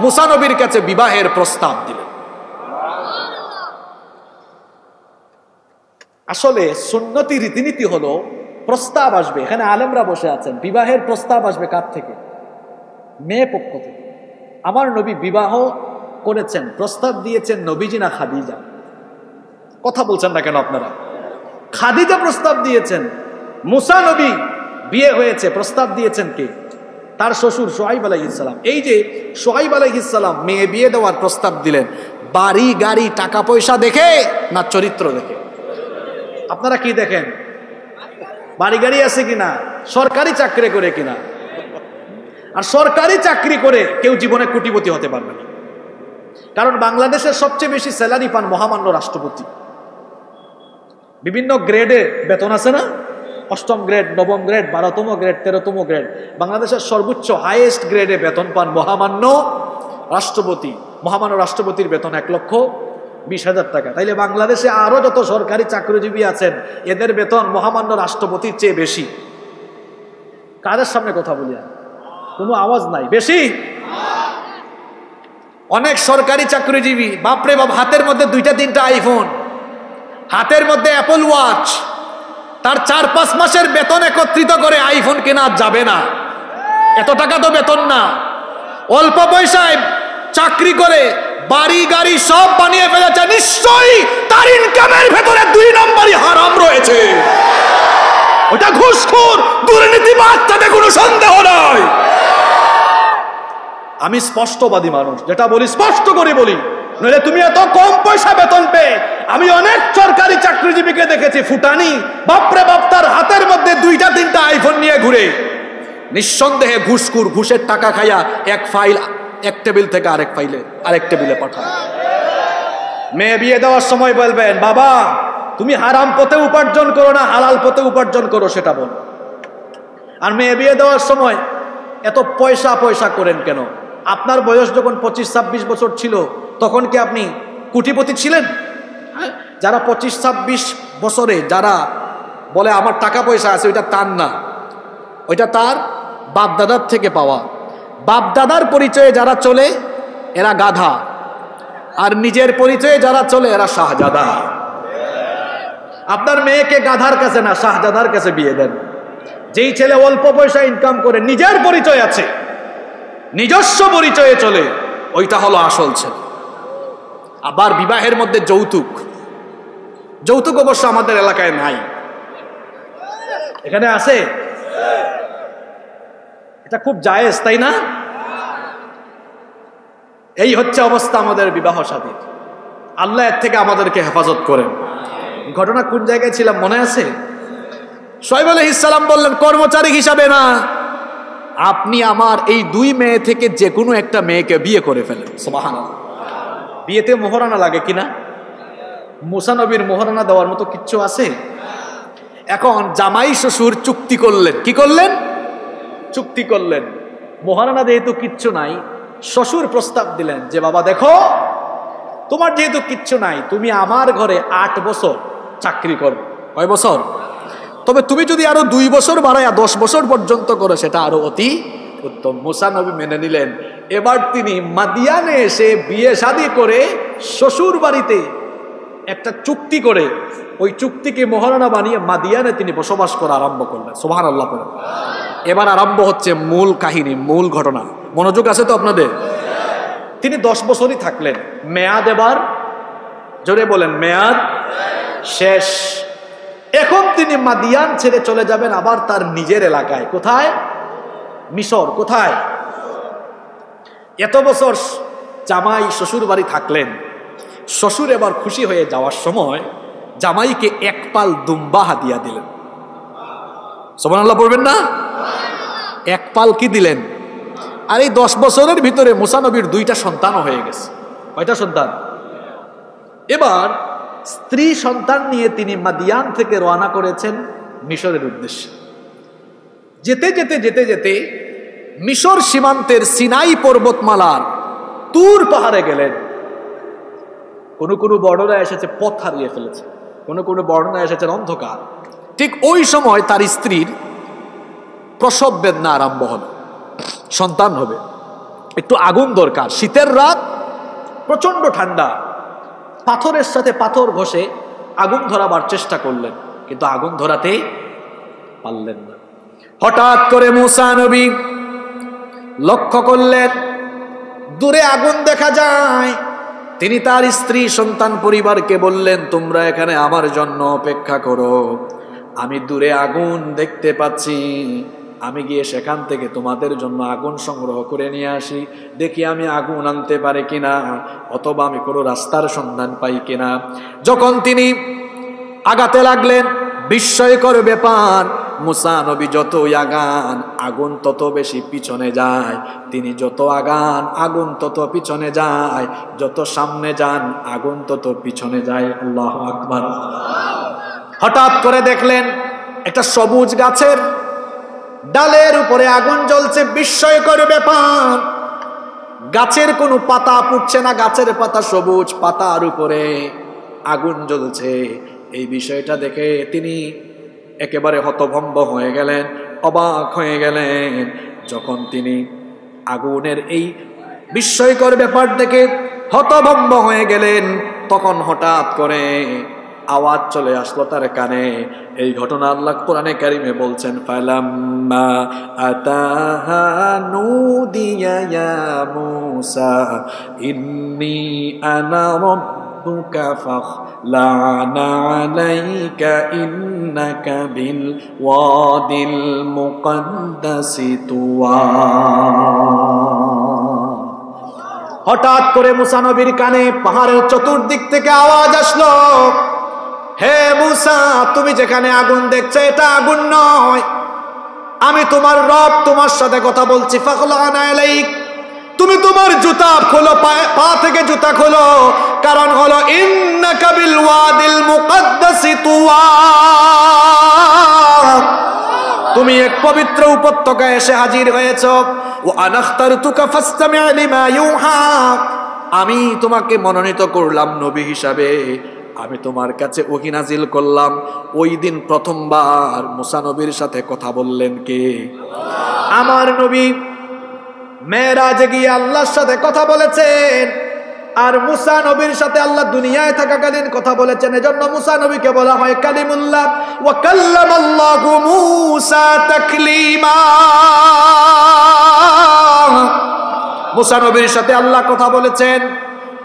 মুসা নবীর কাছে বিবাহের প্রস্তাব দিলেন। আসলে সুন্নতি রীতিনীতি হলো প্রস্তাব আসবে, এখানে আলেমরা বসে আছেন, বিবাহের প্রস্তাব আসবে কার থেকে? মেয়ে পক্ষ থেকে। আমার নবী বিবাহ করেছেন, প্রস্তাব দিয়েছেন নবীজি না খাদিজা? কথা বলছেন না কেন আপনারা? খাদিজা প্রস্তাব দিয়েছেন। মুসা নবী বিয়ে হয়েছে, প্রস্তাব দিয়েছেন কে? তার শ্বশুর শুআইব আলাইহিস সালাম। এই যে শুআইব আলাইহিস সালাম মেয়ে বিয়ে দেওয়ার প্রস্তাব দিলেন, বাড়ি গাড়ি টাকা পয়সা দেখে না চরিত্র দেখে? আপনারা কি দেখেন? বাড়ি গাড়ি আছে কিনা, সরকারি চাকরি করে কিনা? আর সরকারি চাকরি করে কেউ জীবনে কোটিপতি হতে পারবে না, কারণ বাংলাদেশের সবচেয়ে বেশি স্যালারি পান মহামান্য রাষ্ট্রপতি। বিভিন্ন গ্রেডে বেতন আছে না, 8ম গ্রেড, 9ম গ্রেড, 12তম গ্রেড, 13তম গ্রেড। বাংলাদেশের সর্বোচ্চ হাইয়েস্ট গ্রেডে বেতন পান মহামান্য রাষ্ট্রপতি। মহামান্য রাষ্ট্রপতির বেতন 1,20,000 টাকা। তাইলে বাংলাদেশে আরো যত সরকারি চাকরিজীবী আছেন এদের বেতন মহামান্য রাষ্ট্রপতির চেয়ে বেশি। কাদের সামনে কথা বলি? কোনো আওয়াজ নাই, বেশি। অনেক সরকারি চাকরিজীবী বাপরে বাপ, হাতের মধ্যে 2-3টা আইফোন, হাতের মধ্যে অ্যাপল ওয়াচ, তার 4-5 মাসের বেতন একত্রিত করে আইফোন কেনা যাবে না, এত টাকা তো বেতন না। অল্প পয়সায় চাকরি করে বাড়ি গাড়ি সব বানিয়ে ফেলেছে, নিশ্চয়ই তার ইনকামের ভেতরে 2 নম্বরই হারাম রয়েছে। ওটা ঘুষখোর, দুর্নীতিবাজ, তাতে কোনো সন্দেহ নাই। আমি স্পষ্টবাদী মানুষ, যেটা বলি স্পষ্ট করে বলি, নইলে তুমি এত কম পয়সা বেতন পেয়ে, আমি অনেক সরকারি চাকরিজীবীকে দেখেছি ফুটানি, বাপরে বাপ, তার হাতের মধ্যে 2-3টা আইফোন নিয়ে ঘুরে। নিঃসন্দেহে ঘুষখোর, ঘুষের টাকা খাইয়া এক ফাইল এক টেবিল থেকে আরেক টেবিলে পাঠায়। মেয়ে বিয়ে দেওয়ার সময় বলবেন, বাবা তুমি হারাম পথে উপার্জন করো না, হালাল পথে উপার্জন করো, সেটা বল। আর মেয়ে বিয়ে দেওয়ার সময় এত পয়সা করেন কেন? আপনার বয়স যখন 25-26 বছর ছিল তখন কি আপনি কোটিপতি ছিলেন? যারা 25-26 বছরে যারা বলে আমার টাকা পয়সা আছে, ওইটা তার না, ওইটা তার বাপদাদার থেকে পাওয়া। বাপদাদার পরিচয়ে যারা চলে এরা গাধা, আর নিজের পরিচয়ে যারা চলে এরা শাহজাদা। আপনার মেয়েকে গাধার কাছে না, শাহজাদার কাছে বিয়ে দেন। যেই ছেলে অল্প পয়সা ইনকাম করে, নিজের পরিচয় আছে, নিজস্ব পরিচয়ে চলে, ওইটা হলো আসল ছেলে। আবার বিবাহের মধ্যে যৌতুক, যৌতুক অবশ্য আমাদের এলাকায় নাই, এখানে আছে? এটা খুব জায়েজ, তাই না? এই হচ্ছে অবস্থা আমাদের বিবাহ শাদীর। আল্লাহ এর থেকে আমাদেরকে হেফাজত করেন। ঘটনা কোন জায়গায় ছিলাম মনে আছে? শুআয়ব আলাইহিস সালাম বললেন, কর্মচারী হিসাবে না, আপনি আমার এই 2 মেয়ে থেকে যে কোনো একটা মেয়েকে বিয়ে করে ফেলেন। সুবহানাল্লাহ। বিয়েতে মোহরানা লাগে কিনা? মুসা নবীর মোহরানা দেওয়ার মতো কিচ্ছু আছে? এখন জামাই শ্বশুর চুক্তি করলেন। কি করলেন? চুক্তি করলেন। মোহরানা যেহেতু কিচ্ছু নাই, শ্বশুর প্রস্তাব দিলেন যে বাবা দেখো, তোমার যেহেতু কিচ্ছু নাই, তুমি আমার ঘরে 8 বছর চাকরি করো। কয় বছর? তবে তুমি যদি আরো 2 বছর বাড়ায়া 10 বছর পর্যন্ত করো, সেটা আরো অতি উত্তম। মুসা নবী মেনে নিলেন। এবার তিনি মাদিয়ানে এসে বিয়ে শাদী করে শ্বশুর বাড়িতে একটা চুক্তি করে ওই চুক্তিকে মোহরানা বানিয়ে মাদিয়ানে তিনি বসবাস করা আরম্ভ করলেন। সুবহানাল্লাহ। এবার আরম্ভ হচ্ছে মূল কাহিনী, মূল ঘটনা। মনোযোগ আছে তো আপনাদের? তিনি 10 বছরই থাকলেন। মেয়াদ এবার, জোরে বলেন, মেয়াদ শেষ। এখন তিনি মাদিয়ান ছেড়ে চলে যাবেন আবার তার নিজের এলাকায়। কোথায়? মিশর। কোথায়? এত বছর জামাই শ্বশুর বাড়ি থাকলেন। শ্বশুর এবার খুশি হয়ে যাওয়ার সময় জামাইকে 1 পাল দুম্বা হাদিয়া দিলেন। সুবহানাল্লাহ পড়বেন না? 1 পাল কি দিলেন? আর এই 10 বছরের ভিতরে মুসা নবীর 2টা সন্তানও হয়ে গেছে। কয়টা সন্তান? এবার স্ত্রী সন্তান নিয়ে তিনি মাদিয়ান থেকে রওনা করেছেন মিশরের উদ্দেশ্যে। যেতে যেতে যেতে যেতে মিশর সীমান্তের সিনাই পর্বতমালার তুর পাহাড়ে গেলেন। কোন কোন বর্ণনা এসেছে পথ হারিয়ে ফেলেছে, কোন কোন বর্ণনা এসেছেন অন্ধকার। ঠিক ওই সময় তার স্ত্রীর প্রসব বেদনা আরম্ভ হলো, সন্তান হবে। একটু আগুন দরকার, শীতের রাত, প্রচন্ড ঠান্ডা। পাথরের সাথে পাথর ঘষে আগুন ধরাবার চেষ্টা করলেন, কিন্তু আগুন ধরাতে পারলেন না। হঠাৎ করে মুসা নবী লক্ষ্য করলেন দূরে আগুন দেখা যায়। তিনি তার স্ত্রী সন্তান পরিবারকে বললেন, তোমরা এখানে আমার জন্য অপেক্ষা করো, আমি দূরে আগুন দেখতে পাচ্ছি, আমি গিয়ে সেখান থেকে তোমাদের জন্য আগুন সংগ্রহ করে নিয়ে আসি, দেখি আমি আগুন আনতে পারি কিনা, অথবা আমি কোনো রাস্তার সন্ধান পাই কিনা। যখন তিনি আগাতে লাগলেন, বিস্ময়কর ব্যাপার, মুসা নবী যতই আগান আগুন তত বেশি পিছনে যায়, তিনি যত আগান আগুন তত পিছনে যায়, যত সামনে যান আগুন তত পিছনে যায়। আল্লাহু আকবার। হঠাৎ করে দেখলেন একটা সবুজ গাছের ডালের উপরে আগুন জ্বলছে। বিস্ময়কর ব্যাপার, গাছের কোনো পাতা পুড়ছে না, গাছের পাতা সবুজ, পাতার উপরে আগুন জ্বলছে। এই বিষয়টা দেখে তিনি একেবারে হতভম্ব হয়ে গেলেন, অবাক হয়ে গেলেন। যখন তিনি আগুনের এই বিস্ময়কর ব্যাপার দেখে হতভম্ব হয়ে গেলেন, তখন হঠাৎ করে আওয়াজ চলে আসলো তার কানে। এই ঘটনা আল্লাহ কোরআনে কারিমে বলছেন, ফালাম্মা আতাহা নুদিয়া ইয়া মূসা ইন্নী আনা রাব্বুকা ফাখলা'না আলাইকা ইন্নাকা বিল ওয়াদিল মুকদ্দাসি তুওয়া। হঠাৎ করে মুসা নবীর কানে পাহাড়ের চতুর্দিক থেকে আওয়াজ আসলো, হে মুসা, তুমি যেখানে আগুন দেখছো এটা আগুন নয়, আমি তোমার রব তোমার সাথে কথা বলছি। ফাখলা'না আলাইক, তুমি তোমার জুতা খোলো, পা থেকে জুতা খোলো, কারণ হলো ইন্নাকা বিল ওয়াদিল মুকদ্দাসি তুওয়া, তুমি এক পবিত্র উপত্যকায় এসে হাজির হয়েছো। ওয়া আনা ইখতারতুকা ফাসতামি' লিমা ইউহা, আমি তোমাকে মনোনীত করলাম নবী হিসাবে, আমি তোমার কাছে ওহী নাজিল করলাম। ওই দিন প্রথমবার মুসা নবীর সাথে কথা বললেন কে? আমার নবী মেরাজে গিয়ে আল্লাহর সাথে কথা বলেছেন, আর মুসা নবীর সাথে আল্লাহ দুনিয়ায় থাকাকালীন কথা বলেছেন। এজন্য মুসা নবীকে বলা হয় কালিমুল্লাহ, ওয়া কাল্লামাল্লাহু মুসা তাকলিমা। মুসা নবীর সাথে আল্লাহ কথা বলেছেন।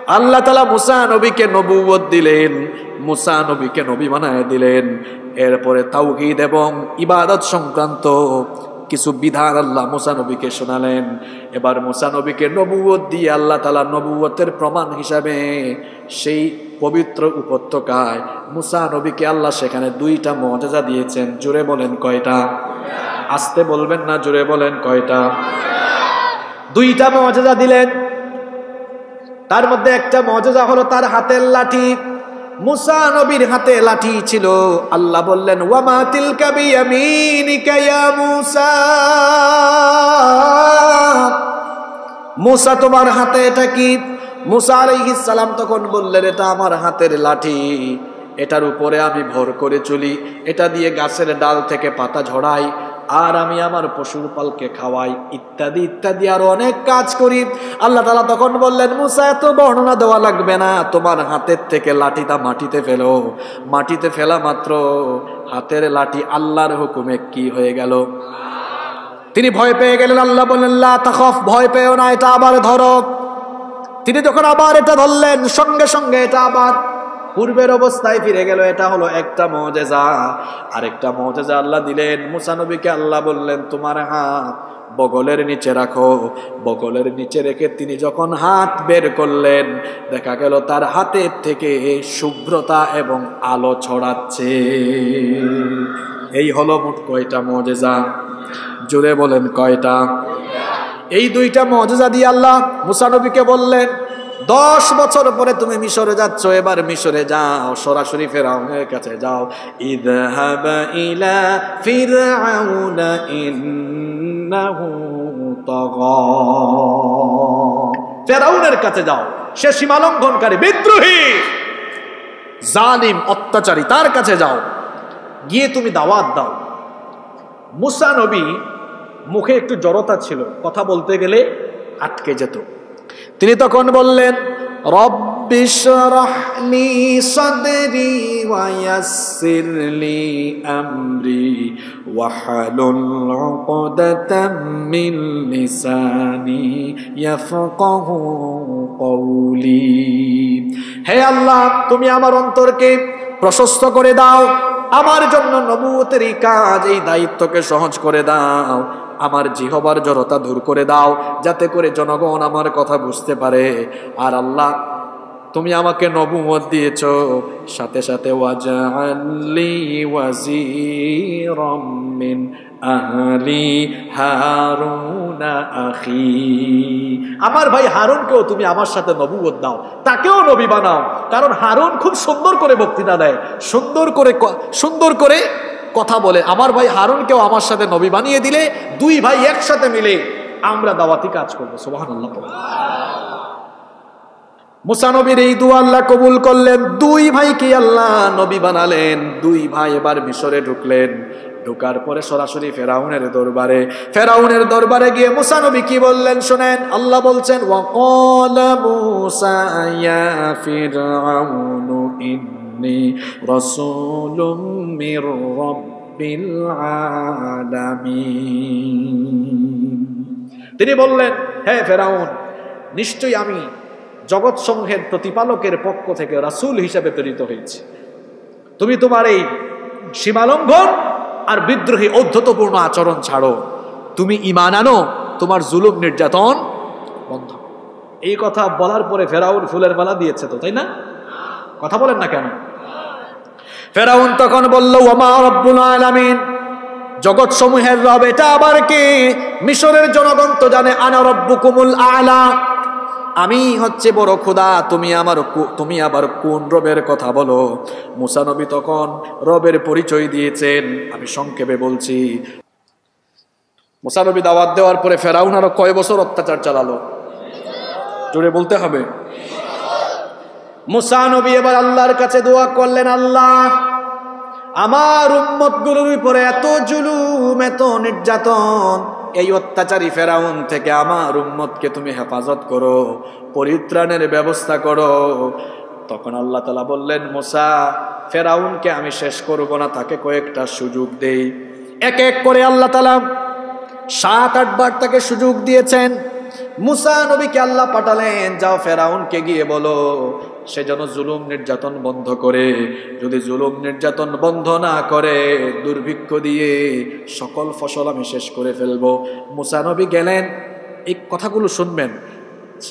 আল্লাহ তাআলা মুসা নবীকে নবুয়ত দিলেন, মুসা নবীকে নবী বানায় দিলেন। এরপরে তাওহীদ এবং ইবাদত সংক্রান্ত কিছু বিধান আল্লাহ মুসা নবীকে শোনালেন। এবার মুসা নবীকে নবুয়ত দিয়ে আল্লাহ তাআলা নবুয়তের প্রমাণ হিসাবে সেই পবিত্র উপত্যকায় মুসা নবীকে আল্লাহ সেখানে 2টা মুআজিজা দিয়েছেন। জোরে বলেন কয়টা? আস্তে বলবেন না, জোরে বলেন কয়টা? 2টা মুআজিজা দিলেন। তার মধ্যে একটা মুআজিজা হলো তার হাতের লাঠি। মুসা নবীর হাতে লাঠি ছিল। আল্লাহ বললেন ওয়ামা তিলকা বিয়ামিনিকা ইয়া মুসা, মুসা তোমার হাতে এটা কি? মুসা আলাইহিস সালাম তখন বললেন এটা আমার হাতের লাঠি, এটার উপরে আমি ভর করে চলি, এটা দিয়ে গাছের ডাল থেকে পাতা ঝরাই, আর আমি আমার পশুর পালকে খাওয়াই, ইত্যাদি ইত্যাদি আরো অনেক কাজ করি। আল্লাহ তাআলা তখন বললেন মুসা এত বর্ণনা দেওয়া লাগবে না, তোমার হাতের থেকে লাঠিটা মাটিতে ফেলো। মাটিতে ফেলা মাত্র হাতের লাঠি আল্লাহর হুকুমে কি হয়ে গেল? তিনি ভয় পেয়ে গেলেন। আল্লাহ বললেন লা তাখাফ, ভয় পেও না, এটা আবার ধরো। তিনি যখন আবার এটা ধরলেন সঙ্গে সঙ্গে এটা আবার পূর্বের অবস্থায় ফিরে গেল। এটা হলো একটা মুআজিজা। আরেকটা মুআজিজা আল্লাহ দিলেন মুসা নবীকে। আল্লাহ বললেন তোমার হাত বগলের নিচে রাখো। বগলের নিচে রেখে তিনি যখন হাত বের করলেন দেখা গেল তার হাতের থেকে শুভ্রতা এবং আলো ছড়াচ্ছে। এই হলো মোট কয়টা মুআজিজা? জোরে বলেন কয়টা? এই 2টা মুআজিজা দিয়ে আল্লাহ মুসা নবীকে বললেন 10 বছর পরে তুমি মিশরে যাচ্ছ, এবার মিশরে যাও, সরাসরি ফেরাউনের কাছে যাও। ইযহাবা ইলা ফিরআউনা ইন্নাহু তাগা, ফেরাউনের কাছে যাও, সে সীমালঙ্ঘনকারী, বিদ্রোহী, জালিম, অত্যাচারী, তার কাছে যাও, গিয়ে তুমি দাওয়াত দাও। মুসা নবী মুখে একটু জড়তা ছিল, কথা বলতে গেলে আটকে যেত। তিনি তখন বললেন রব্বি শরহ লি সাদরি ওয়া ইয়াসসির লি আমরি ওয়াহলুল উকদাতাম মিন লিসানি ইয়াফকাহু কওলি। হে আল্লাহ, তুমি আমার অন্তরকে প্রশস্ত করে দাও, আমার জন্য নবুয়তের এই কাজ, এই দায়িত্বকে সহজ করে দাও, আমার জিহবার জড়তা দূর করে দাও, যাতে করে জনগণ আমার কথা বুঝতে পারে। আর আল্লাহ তুমি আমাকে নবুয়ত দিয়েছো, সাথে সাথে ওয়াজআললি ওয়াজিরাম মিন আহলি হারুনা আখি, আমার ভাই হারুনকেও তুমি আমার সাথে নবুয়ত দাও, তাকেও নবী বানাও। কারণ হারুন খুব সুন্দর করে বক্তৃতা দেয়, সুন্দর করে কথা বলে। আমার ভাই হারুনকেও আমার সাথে নবী বানিয়ে দিলে 2 ভাই একসাথে মিলে আমরা দাওয়াতি কাজ করবো। সুবহানাল্লাহ। মুসা নবীর এই দোয়া আল্লাহ কবুল করলেন। 2 ভাইকে আল্লাহ নবী বানালেন। 2 ভাই এবার মিশরে ঢুকলেন। ঢোকার পরে সরাসরি ফেরাউনের দরবারে গিয়ে মুসা নবী কি বললেন শুনেন। আল্লাহ বলছেন ওয়াকালা মুসা ইয়া ফিরআউনু ইন্নী রাসূলুম মির রাব্বিল আলামিন। তিনি বললেন হে ফেরাউন, নিশ্চয়ই আমি জগৎ সমূহের প্রতিপালকের পক্ষ থেকে রাসূল হিসেবে প্রেরিত হয়েছি। তুমি তোমার এই সীমালঙ্ঘন আর বিদ্রোহী ঔদ্ধত্যপূর্ণ আচরণ ছাড়ো, তুমি ঈমান আনো, তোমার জুলুম নির্যাতন বন্ধ। এই কথা বলার পরে ফেরাউন ফুলের মালা দিয়েছে তো, তাই না? কথা বলেন না কেন? ফেরাউন তখন বলল ওমা রব্বুল আলামিন, জগৎ সমূহের রব এটা আবার কে? মিশরের জনগণ তো জানে আনা রব্বুকুমুল আলা, আমি হচ্ছে বড় খোদা, তুমি আবার কোন রবের কথা বলো? মুসা নবী তখন রবের পরিচয় দিয়েছেন। আমি সংক্ষেপে বলছি। মুসা নবী দাওয়াত দেওয়ার পরে ফেরাউন আরো কয় বছর অত্যাচার চালালো? জোরে বলতে হবে। মুসা নবী এবার আল্লাহর কাছে দোয়া করলেন, আল্লাহ আমার উম্মত গুলোর উপরে এত জুলুম, এত নির্যাতন, এই অত্যাচারী ফেরাউন থেকে আমার উম্মতকে তুমি হেফাজত করো, পরিত্রাণের ব্যবস্থা করো। তখন আল্লাহ তাআলা বললেন মুসা, ফেরাউনকে আমি শেষ করব না, তাকে কয়েকটা সুযোগ দেই। এক এক করে আল্লাহ তাআলা 7-8 বার তাকে সুযোগ দিয়েছেন। মুসা নবীকে আল্লাহ পাঠালেন, যাও ফেরাউনকে গিয়ে বলো সে যেন জুলুম নির্যাতন বন্ধ করে। যদি জুলুম নির্যাতন বন্ধ না করে, দুর্ভিক্ষ দিয়ে সকল ফসল আমি শেষ করে ফেলবো। মুসা নবী গেলেন। এই কথাগুলো শুনবেন।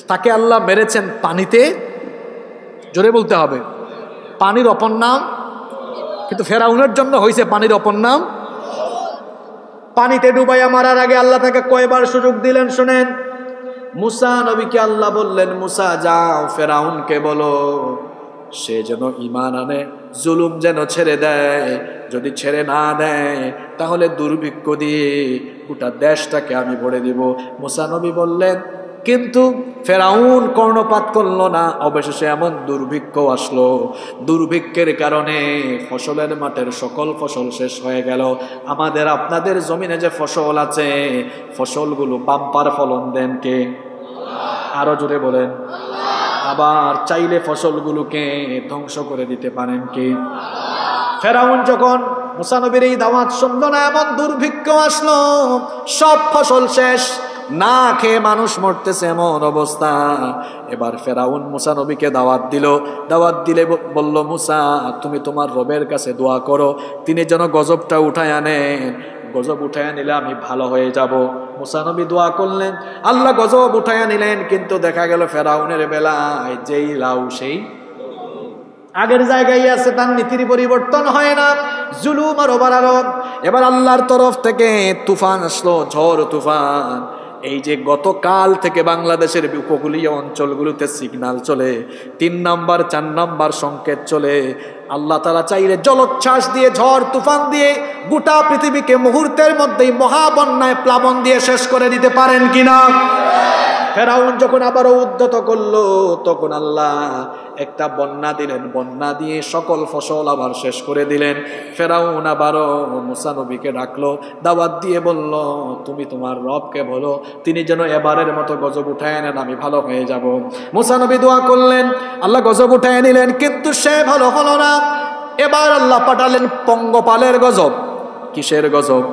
তাকে আল্লাহ মেরেছেন পানিতে, জোরে বলতে হবে, পানির অপর নাম। কিন্তু ফেরাউনের জন্য হয়েছে পানির অপর নাম। পানিতে ডুবাইয়া মারার আগে আল্লাহ তাকে কয়বার সুযোগ দিলেন শুনেন। মুসা নবীকে আল্লাহ বললেন, মুসা যাও ফেরাউনকে বলো সে যেন ঈমান আনে, জুলুম যেন ছেড়ে দেয়। যদি ছেড়ে না দেয় তাহলে দুর্ভিক্ষ দিয়ে গোটা দেশটাকে আমি ভরে দিব। মুসা নবী বললেন, কিন্তু ফেরাউন কর্ণপাত করলো না। অবশেষে এমন দুর্ভিক্ষ আসলো, দুর্ভিক্ষের কারণে ফসলের মাঠের সকল ফসল শেষ হয়ে গেল। আমাদের আপনাদের জমিনে যে ফসল আছে, ফসলগুলো বাম্পার ফলন দেন কে? আরো জোরে বলেন। আবার চাইলে ফসলগুলোকে ধ্বংস করে দিতে পারেন কে? ফেরাউন যখন মুসা নবীর এই দাওয়াত শুনলো না, এমন দুর্ভিক্ষ আসলো, সব ফসল শেষ, না খেয়ে মানুষ মরতেছে এমন অবস্থা। এবার ফেরাউন মুসা নবীকে দাওয়াত দিল। দাওয়াত দিলে বলল, মুসা তুমি তোমার রবের কাছে দোয়া করো, তিনি যেন গজবটা উঠায় আনেন। গজব উঠায় নিলে আমি ভালো হয়ে যাব। মুসা নবী দোয়া করলেন, আল্লাহ গজব উঠায় নিলেন। কিন্তু দেখা গেল ফেরাউনের বেলায় যেই লাউ সেই আগের জায়গায় আছে, তার নীতির পরিবর্তন হয় না, জুলুম আরো বাড়ালো। এবার আল্লাহর তরফ থেকে তুফান আসলো, ঝড় তুফান। এই যে গতকাল থেকে বাংলাদেশের উপকূলীয় অঞ্চলগুলোতে সিগন্যাল চলে, 3 নাম্বার 4 নাম্বার সংকেত চলে। আল্লাহ তাআলা চাইলে জলোচ্ছ্বাস দিয়ে, ঝড় তুফান দিয়ে গোটা পৃথিবীকে মুহূর্তের মধ্যেই মহাবন্যায় প্লাবন দিয়ে শেষ করে দিতে পারেন কিনা? ফেরাউন যখন আবারও উদ্যত করলো, তখন আল্লাহ একটা বন্যা দিলেন। বন্যা দিয়ে সকল ফসল আবার শেষ করে দিলেন। ফেরাউন আবারও মুসা নবীকে ডাকলো, দাওয়াত দিয়ে বলল, তুমি তোমার রবকে বলো তিনি যেন এবারের মতো গজব উঠায় নেন, আমি ভালো হয়ে যাব। মুসা নবী দোয়া করলেন, আল্লাহ গজব উঠায় নিলেন, কিন্তু সে ভালো হলো না। এবার আল্লাহ পাঠালেন পঙ্গপালের গজব। কিসের গজব?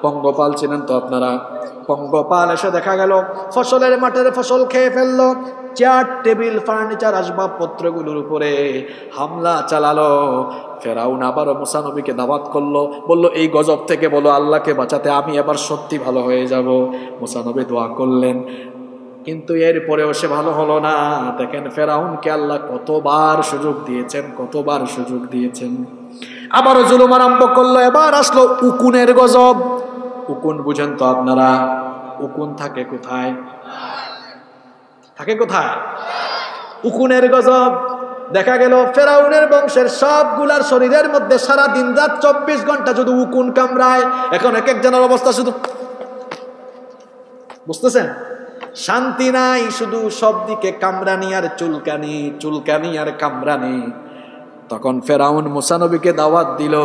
পঙ্গপাল চিনেন তো আপনারা? পঙ্গপাল এসে দেখা গেল ফসলের মাঠের ফসল খেয়ে ফেললো, চেয়ার টেবিল ফার্নিচার আসবাবপত্রগুলোর উপরে হামলা চালালো। ফেরাউন আবারও মুসা নবীকে দাওয়াত করলো, বলল এই গজব থেকে বলো আল্লাহকে বাঁচাতে, আমি এবার সত্যি ভালো হয়ে যাব। মুসা নবী দোয়া করলেন, কিন্তু এরপরেও সে ভালো হলো না। দেখেন ফেরাউনকে আল্লাহ কতবার সুযোগ দিয়েছেন, কতবার সুযোগ দিয়েছেন। আবারও জুলুম আরম্ভ করলো। এবার আসলো উকুনের গজব। উকুন বুঝেন তো আপনারা? উকুন থাকে কোথায়? থাকে কোথায়? উকুনের গজব। দেখা গেল ফেরাউনের বংশের সবগুলার শরীরের মধ্যে সারা দিন রাত 24 ঘন্টা শুধু উকুন কামড়ায়। এখন এক একজনের অবস্থা শুধু, বুঝতেছেন, শান্তি নাই, শুধু সব দিকে কামড়ানি আর চুলকানি, চুলকানি আর কামড়ানি। তখন ফেরাউন মুসা নবীকে দাওয়াত দিল।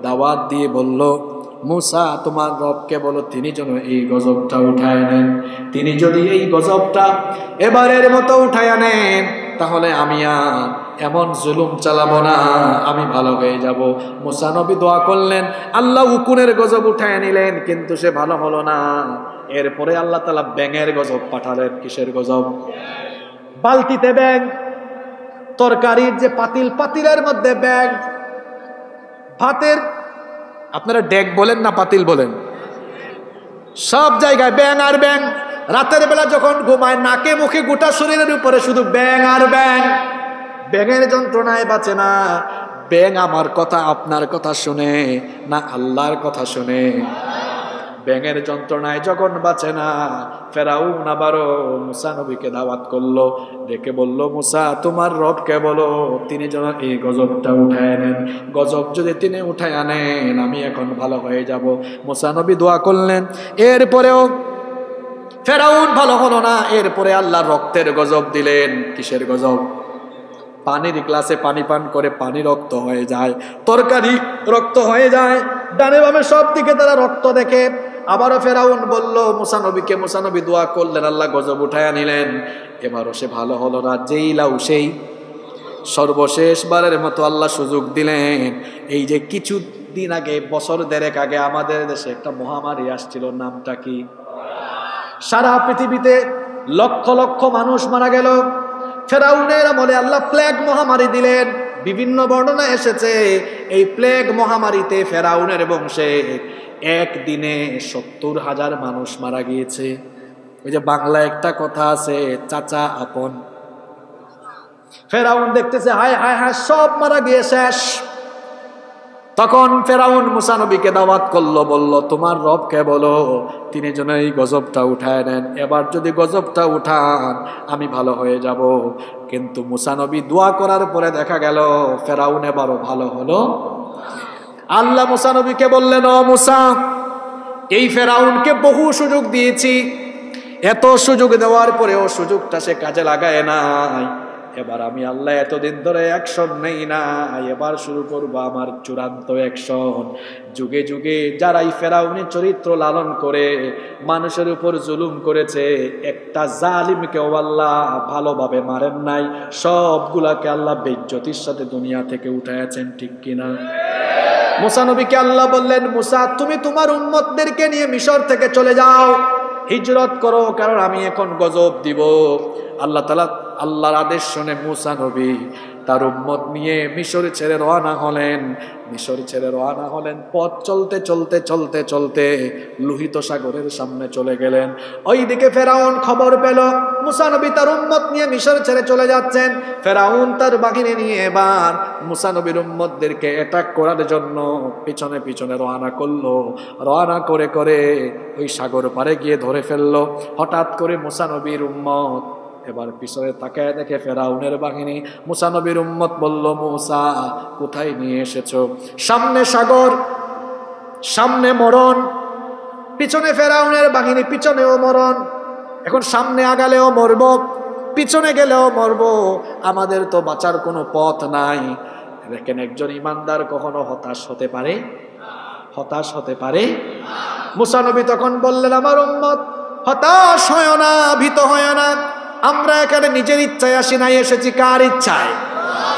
দাওয়াত দিয়ে বলল, মুসা তোমার রবকে বলো তিনি যেন এই গজবটা উঠায় নেন। তিনি যদি এই গজবটা এবারের মতো উঠায় নেন, তাহলে আমি আর এমন জুলুম চালাবো না, আমি ভালো হয়ে যাব। মুসা নবী দোয়া করলেন, আল্লাহ উকুনের গজব উঠায় নিলেন, কিন্তু সে ভালো হলো না। এরপরে আল্লাহ তাআলা ব্যাঙের গজব পাঠালেন। কিসের গজব? বালতিতে ব্যাঙ, তরকারির যে পাতিল, পাতিলের মধ্যে ব্যাঙ, ভাতের, আপনারা ডেক বলেন না পাতিল বলেন, সব জায়গায় ব্যাঙ আর ব্যাঙ। রাতের বেলা যখন ঘুমায়, নাকে মুখে গোটা শরীরের উপরে শুধু ব্যাঙ আর ব্যাঙ। ব্যাঙের যন্ত্রণায় বাঁচে না। ব্যাঙ আমার কথা আপনার কথা শুনে না আল্লাহর কথা শুনে? ব্যাঙের যন্ত্রণায় যখন বাঁচে না, ফেরাউন আবারও মুসা নবীকে দাওয়াত করলো, ডেকে বলল, মুসা তোমার রবকে বলো তিনি যেন এই গজবটা উঠায় নেন। গজব যদি তিনি উঠায় আনেন, আমি এখন ভালো হয়ে যাব। মুসা নবী দোয়া করলেন। এরপরেও ফেরাউন ভালো হলো না। এরপরে আল্লাহ রক্তের গজব দিলেন। কিসের গজব? পানির গ্লাসে পানি পান করে পানি রক্ত হয়ে যায়, তরকারি রক্ত হয়ে যায়, ডানে বামে সব দিকে তারা রক্ত দেখে। আবারও ফেরাউন বলল মুসা নবীকে, মুসা নবী দোয়া করলেন, আল্লাহ গজব উঠায়া নিলেন। এবারও সে ভালো হলো না। যেই লাউ সেই। সর্বশেষবারের মতো আল্লাহ সুযোগ দিলেন। এই যে কিছুদিন আগে, বছর দেড়েক আগে আমাদের দেশে একটা মহামারী আসছিল, নামটা কি? সারা পৃথিবীতে লক্ষ লক্ষ মানুষ মারা গেল। ফেরাউনের আমলে আল্লাহ প্লেগ মহামারী দিলেন। বিভিন্ন বর্ণনা এসেছে এই প্লেগ মহামারীতে ফেরাউনের বংশে একদিনে 70,000 মানুষ মারা গিয়েছে। ওই যে বাংলা একটা কথা আছে, চাচা আপন। ফেরাউন দেখতেছে হায় হায় হায় সব মারা গিয়ে শেষ। তখন ফেরাউন মুসা নবীকে দাওয়াত করলো, বলল তোমার রবকে বলো তিনি যেন এই গজবটা উঠায় নেন। এবার যদি গজবটা উঠান আমি ভালো হয়ে যাব। কিন্তু মুসা নবী দোয়া করার পরে দেখা গেল ফেরাউন এবারও ভালো হলো। আল্লাহ মুসা নবীকে বললেন, ও মুসা, এই ফেরাউনকে বহু সুযোগ দিয়েছি, এত সুযোগ দেওয়ার পরেও সুযোগটা সে কাজে লাগায় নাই। এবার আমি আল্লাহ এতদিন ধরে অ্যাকশন নেই না, এবার শুরু করব আমার চূড়ান্ত অ্যাকশন। যুগে যুগে যারাই ফেরাউনি চরিত্র লালন করে মানুষের উপর জুলুম করেছে, একটা জালিমকেও আল্লাহ ভালোভাবে মারেন নাই, সবগুলাকে আল্লাহ বেইজ্জতির সাথে দুনিয়া থেকে উঠাইয়াছেন, ঠিক কিনা? মুসা নবীকে আল্লাহ বললেন, মুসা তুমি তোমার উম্মতদেরকে নিয়ে মিশর থেকে চলে যাও, হিজরত করো, কারণ আমি এখন গজব দিব। আল্লাহ তাআলা আল্লাহর আদেশ শুনে মুসা নবী তার উম্মত নিয়ে মিশর ছেড়ে রওনা হলেন। মিশর ছেড়ে রওনা হলেন, পথ চলতে চলতে চলতে চলতে লোহিত সাগরের সামনে চলে গেলেন। ওইদিকে ফেরাউন খবর পেল মুসা নবী তার উম্মত নিয়ে মিশর ছেড়ে চলে যাচ্ছেন। ফেরাউন তার বাহিনী নিয়ে এবার মুসা নবীর উম্মতদেরকে অ্যাটাক করার জন্য পিছনে পিছনে রওনা করলো। রওনা করে করে ওই সাগর পারে গিয়ে ধরে ফেললো। হঠাৎ করে মুসা নবীর উম্মত এবার পিছনে তাকায় দেখে ফেরাউনের বাহিনী। মুসা নবীর উম্মত বলল, মুসা কোথায় নিয়ে এসেছো? সামনে সাগর, সামনে মরণ, পিছনে ফেরাউনের বাহিনী, পিছনেও মরণ। এখন সামনে আগালেও মরব, পিছনে গেলেও মরব, আমাদের তো বাঁচার কোনো পথ নাই। দেখেন একজন ইমানদার কখনো হতাশ হতে পারে? হতাশ হতে পারে? মুসা নবী তখন বললেন, আমার উম্মত হতাশ হয় না, ভীত হয় না, আমরা এখানে নিজের ইচ্ছায় আসি নাই, এসেছি কার ইচ্ছায়?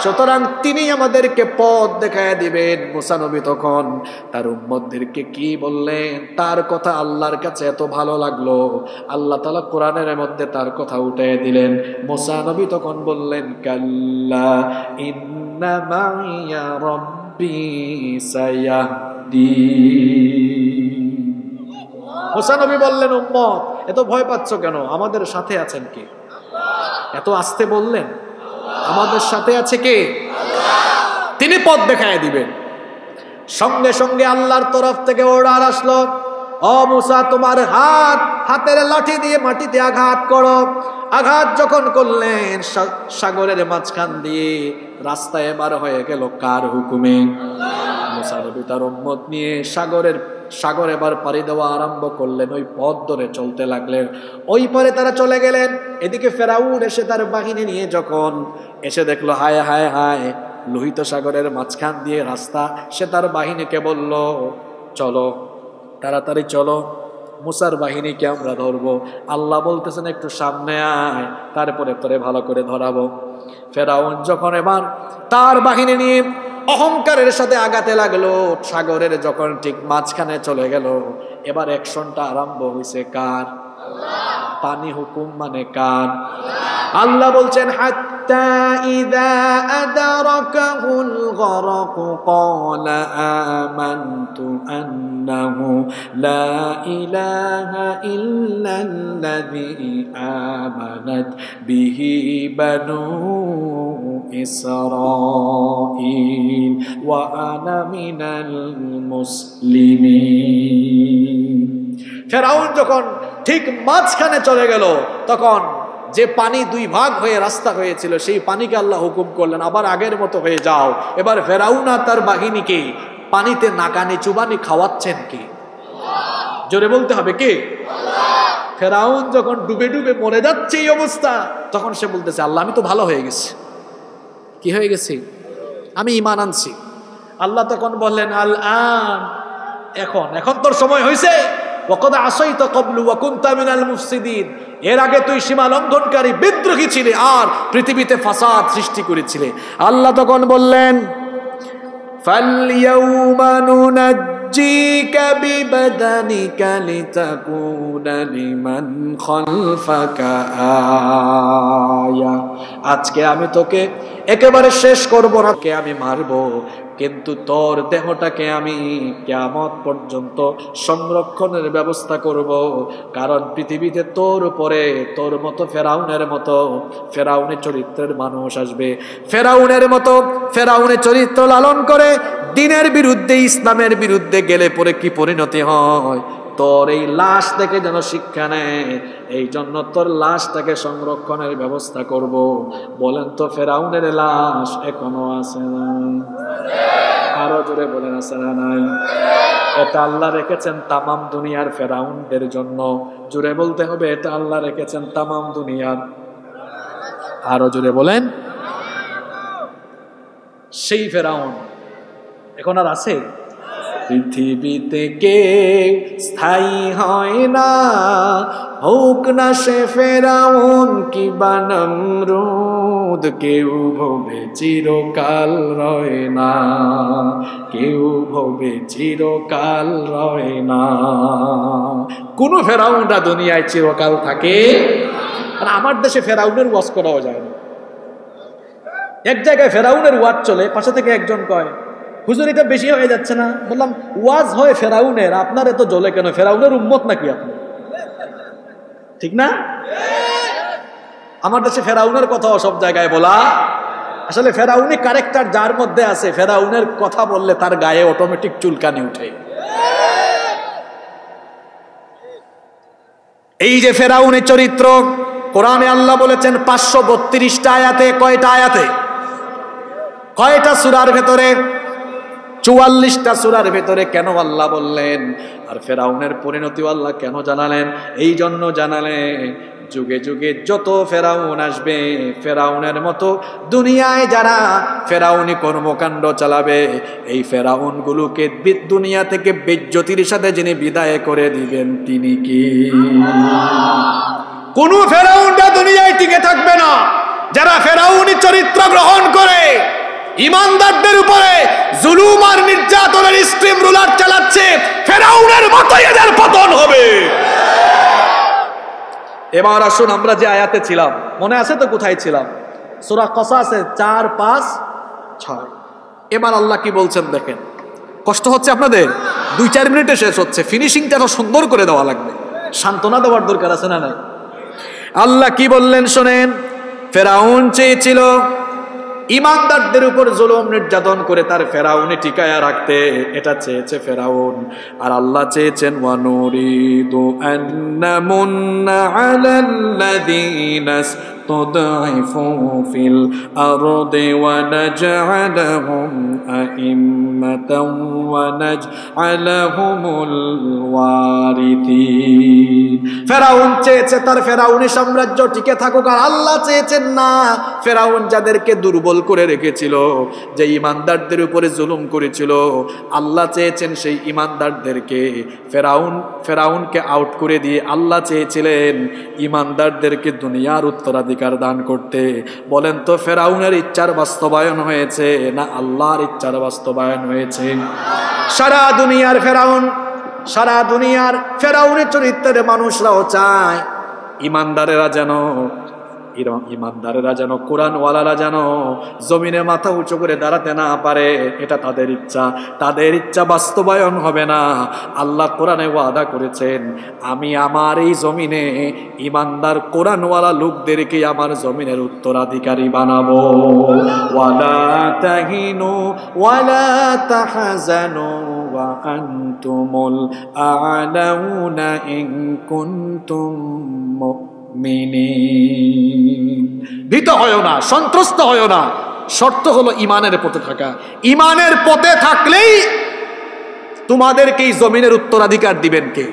সুতরাং তিনি আমাদেরকে পথ দেখায় দিবেন। মুসা নবী তখন তার উম্মতদেরকে কি বললেন, তার কথা আল্লাহর কাছে এত ভালো লাগলো, আল্লাহ তাআলা কোরআনের মধ্যে তার কথা উঠিয়ে দিলেন। মুসা নবী তখন বললেন, কাল্লা ইন্না মাইয়া রাব্বি সায়াহদিন। মুসা নবী বললেন, উম্মত এত ভয় পাচ্ছ কেন? আমাদের সাথে আছেন কে? এত আস্তে বললেন, আমাদের সাথে আছে কে? তিনি পথ দেখায় দিবেন। সঙ্গে সঙ্গে আল্লাহর তরফ থেকে অর্ডার আসলো, ও মুসা তোমার হাতের লাঠি দিয়ে মাটিতে আঘাত করো। আঘাত যখন করলেন সাগরের মাঝখান দিয়ে রাস্তা এবার হয়ে গেল কার হুকুমে? মুসা নবী তার উম্মত নিয়ে সাগর এবার পাড়ি দেওয়া আরম্ভ করলেন। ওই পথ ধরে চলতে লাগলেন। ওই পরে তারা চলে গেলেন। এদিকে ফেরাউন এসে তার বাহিনী নিয়ে যখন এসে দেখলো হায় হায় হায় লোহিত সাগরের মাঝখান দিয়ে রাস্তা, সে তার বাহিনীকে বলল, চলো তাড়াতাড়ি চলো, মুসার বাহিনীকে আমরা ধরবো। আল্লাহ বলতেছেন একটু সামনে আয়, তারপরে তোরে ভালো করে ধরাবো। ফেরাউন যখন এবার তার বাহিনী নিয়ে অহংকারের সাথে আগাতে লাগলো, সাগরের যখন ঠিক মাঝখানে চলে গেল, এবার অ্যাকশনটা আরম্ভ হয়েছে কার? পানি হুকুম মানে কার? আল্লাহ বলছেন, হাত্তা ইযা আদরাকাহুল গরক ক্বালা আমানতু আন্নাহু লা ইলাহা ইল্লাল্লাযী আমানাত বিহি বানু ইসরাঈল ওয়া আনা মিনাল মুসলিমিন। ফেরাউন যখন ঠিক মাঝখানে চলে গেল, তখন যে পানি দুই ভাগ হয়ে রাস্তা হয়েছিল, সেই পানিকে আল্লাহ হুকুম করলেন, আবার আগের মতো হয়ে যাও। এবার ফেরাউন আর তার বাহিনীকে পানিতে নাকানি চুবানি খাওয়াচ্ছেন কে? জোরে বলতে হবে কে? ফেরাউন যখন ডুবে ডুবে মরে যাচ্ছে এই অবস্থা, তখন সে বলতেছে, আল্লাহ আমি তো ভালো হয়ে গেছি। কি হয়ে গেছি? আমি ঈমান আনছি। আল্লাহ তখন বললেন, আল আন, এখন তোর সময় হয়েছে। ওয়াকাদ আসাইতা ক্বাবলু ওয়া কুনতা মিনাল মুফসিদিন, এর আগে তুই সীমা লঙ্ঘনকারী বিদ্রোহী ছিলে আর পৃথিবীতে ফাসাদ সৃষ্টি করেছিলে। আল্লাহ তখন বললেন, ফালইয়াউমা নুনাজ্জি নুনজ্জিকা বিবাদানিকা লিতাকুনা লিমান খালফাকা আয়া। আজকে আমি তোকে একেবারে শেষ করব না, কে আমি মারব, কিন্তু তোর দেহটাকে আমি কিয়ামত পর্যন্ত সংরক্ষণের ব্যবস্থা করব। কারণ পৃথিবীতে তোর উপরে তোর মতো ফেরাউনের চরিত্রের মানুষ আসবে, ফেরাউনের চরিত্র লালন করে দ্বীনের বিরুদ্ধে, ইসলামের বিরুদ্ধে গেলে পরে কি পরিণতি হয়, তোর এই লাশ থেকে যেন শিক্ষা নেয়। এই জন্য তোর লাশটাকে সংরক্ষণের ব্যবস্থা করব। বলেন তো ফেরাউনের লাশ এখনো আছে না? আরো জোরে বলেন আছে না নাই? এটা আল্লাহ রেখেছেন তামাম দুনিয়ার ফেরাউনদের জন্য। জোরে বলতে হবে, এটা আল্লাহ রেখেছেন তামাম দুনিয়ার। আরো জোরে বলেন। সেই ফেরাউন এখন আর আছে? পৃথিবীতে কেউ স্থায়ী হয় না, হোক না সে ফেরাউন কিবা নমরুদ। কেউ ভবে চিরকাল রয় না, কেউ ভবে চিরকাল রয় না। কোন ফেরাউনটা দুনিয়ায় চিরকাল থাকে? আর আমার দেশে ফেরাউনের ওয়াজ করাও যায় না। এক জায়গায় ফেরাউনের ওয়াজ চলে, পাশে থেকে একজন কয়, হুজুর এটা বেশি হয়ে যাচ্ছে না? বললাম ওয়াজ হয় ফেরাউনের, আপনার এত জ্বলে কেন? ফেরাউনের উম্মত নাকি আপনি? ঠিক না? আমার দেশে ফেরাউনের কথাও সব জায়গায় বলা। আসলে ফেরাউনি ক্যারেক্টার যার মধ্যে আছে, ফেরাউনের কথা বললে তার গায়ে অটোমেটিক চুলকানি উঠে। এই যে ফেরাউনের চরিত্র, কোরআনে আল্লাহ বলেছেন 532টা আয়াতে। কয়টা আয়াতে? কয়টা সূরার ভেতরে? 44টা সূরার ভেতরে। কেন আল্লাহ বললেন? আর ফেরাউনের পরিণতি আল্লাহ কেন জানালেন? এই জন্য জানালেন, যুগে যুগে যত ফেরাউন আসবে, ফেরাউনের মতো দুনিয়ায় যারা ফেরাউনি কর্মকাণ্ড চালাবে, এই ফেরাউন গুলোকে দুনিয়া থেকে বেজ্জতির সাথে যিনি বিদায় করে দিবেন তিনি কি? কোন ফেরাউনটা দুনিয়ায় টিকে থাকবে না। যারা ফেরাউনি চরিত্র গ্রহণ করে ইমানদারদের উপরে জুলুম আর নির্যাতনের স্ট্রিম রুলার চালাচ্ছে, ফেরাউনের মতোই এদের পতন হবে। এবার আসুন, আমরা যে আয়াতে ছিলাম, মনে আছে তো কোথায় ছিলাম? সূরা কসাসে 4, 5, 6। এবার আল্লাহ কি বলছেন দেখেন। কষ্ট হচ্ছে আপনাদের? 2-4 মিনিটে শেষ হচ্ছে। ফিনিশিংটা তো সুন্দর করে দেওয়া লাগবে, সান্ত্বনা দেওয়ার দরকার আছে না নাই? আল্লাহ কি বললেন শোনেন। ফেরাউন চেয়েছিল ইমানদারদের উপর জুলুম নির্যাতন করে তার ফেরাউনি টিকায়া রাখতে, এটা চেয়েছে ফেরাউন। আর আল্লাহ চেয়েছেন ওয়ানুরিদু আন্নামুন্না আলাল্লাযীনা ইসতুদঈফু ফিল আরদি ওয়া নাজআলাহুম আইম্মাতাও ওয়া নাজআলাহুমুল ওয়ারিথিন। ফেরাউন চেয়েছে তার ফেরাউনি সাম্রাজ্য টিকে থাকুক, আর আল্লাহ চেয়েছেন না, ফেরাউন যাদেরকে দুর্বল করে রেখেছিল, যে ইমানদারদের উপরে জুলুম করেছিল, আল্লাহ চেয়েছেন সেই ইমানদারদেরকে, ফেরাউনকে আউট করে দিয়ে আল্লাহ চেয়েছিলেন ইমানদারদেরকে দুনিয়ার উত্তরাধিকার দান করতে। বলেন তো ফেরাউনের ইচ্ছার বাস্তবায়ন হয়েছে না আল্লাহর ইচ্ছার বাস্তবায়ন হয়েছে? সারা দুনিয়ার ফেরাউনের চরিত্রের মানুষরাও চায় ইমানদারেরা যেন কোরআনওয়ালারা যেন জমিনে মাথা উঁচু করে দাঁড়াতে না পারে। এটা তাদের ইচ্ছা বাস্তবায়ন হবে না। আল্লাহ কোরআনে ওয়াদা করেছেন, আমি আমার এই জমিনে ইমানদার কোরআনওয়ালা লোকদেরকে আমার জমিনের উত্তরাধিকারী বানাবো। ওয়ালা তাহিনু ওয়ালা তাহজানু ওয়া আনতুমুল আ'লাউনা ইন কুনতুম ভীত হয় না, সন্ত্রস্ত হয় না। শর্ত হলো ইমানের পথে থাকা। ইমানের পথে থাকলেই তোমাদেরকে এই জমিনের উত্তরাধিকার দিবেন কে?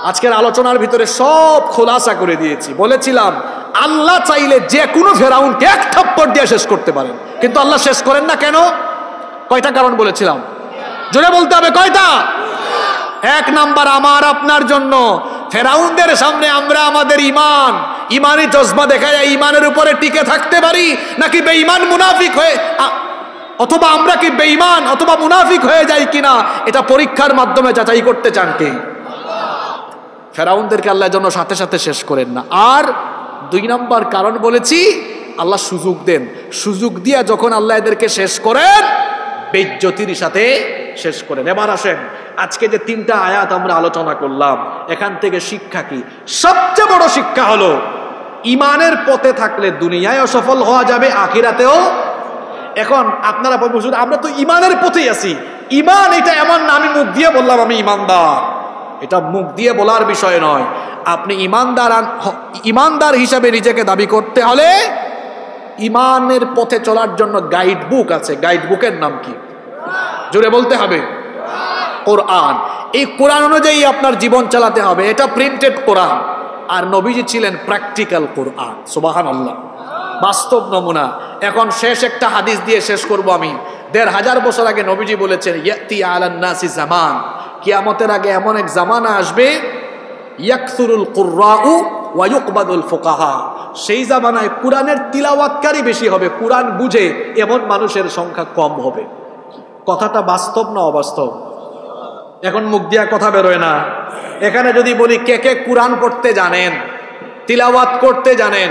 আজকের আলোচনার ভিতরে সব খোলাসা করে দিয়েছি। বলেছিলাম আল্লাহ চাইলে যে কোনো ফেরাউনকে এক থাপ্পড় দিয়ে শেষ করতে পারেন, কিন্তু আল্লাহ শেষ করেন না কেন? কয়টা কারণ বলেছিলাম? জোরে বলতে হবে কয়টা? 1 নাম্বার, আমার আপনার জন্য ফেরাউনদের সামনে আমরা আমাদের ইমানি জজবা দেখায় ইমানের উপরে টিকে থাকতে পারি, নাকি বেঈমান মুনাফিক হয়ে অথবা আমরা কি বেঈমান অথবা মুনাফিক হয়ে যাই কিনা এটা পরীক্ষার মাধ্যমে যাচাই করতে চান কে? ফেরাউনদেরকে আল্লাহ যেন সাথে সাথে শেষ করেন না। আর 2 নম্বর কারণ বলেছি, আল্লাহ সুযোগ দেন, সুযোগ দিয়ে যখন আল্লাহ এদেরকে শেষ করেন বেইজ্জতির সাথে শেষ করেন। এবার আসেন, আজকে যে 3টা আয়াত আমরা আলোচনা করলাম, এখান থেকে শিক্ষা কি? সবচেয়ে বড় শিক্ষা হলো ইমানের পথে থাকলে দুনিয়ায় সফল হওয়া যাবে, আখিরাতেও। এখন আপনারা বলছেন আমরা তো ইমানের পথেই আছি। ইমান এটা এমন না আমি মুখ দিয়ে বললাম আমি ইমানদার, এটা মুখ দিয়ে বলার বিষয় নয়। আপনি ইমানদার হিসাবে নিজেকে দাবি করতে হলে ইমানের পথে চলার জন্য গাইড বুক আছে। গাইড বুকের নাম কি? জোরে বলতে হবে, কোরআন। এই কোরআন অনুযায়ী আপনার জীবন চালাতে হবে। এটা প্রিন্টেড কোরআন, আর নবীজি ছিলেন প্র্যাকটিক্যাল কোরআন। সুবহানাল্লাহ, বাস্তব নমুনা। এখন শেষ একটা হাদিস দিয়ে শেষ করব আমি। 1500 বছর আগে নবীজি বলেছেন, ইয়াতি আলান নাসি জামান, কিয়ামতের আগে এমন এক জামানা আসবে, ইয়াকসুরুল কুররাউ ওয়া ইউকবাদুল ফুকাহা, সেই জামানায় কোরআনের তিলাওয়াতকারী বেশি হবে, কোরআন বুঝে এমন মানুষের সংখ্যা কম হবে। কথাটা বাস্তব না অবাস্তব? এখন মুখ দিয়া কথা বেরোয় না। এখানে যদি বলি কে কে কোরআন পড়তে জানেন, তিলাওয়াত করতে জানেন,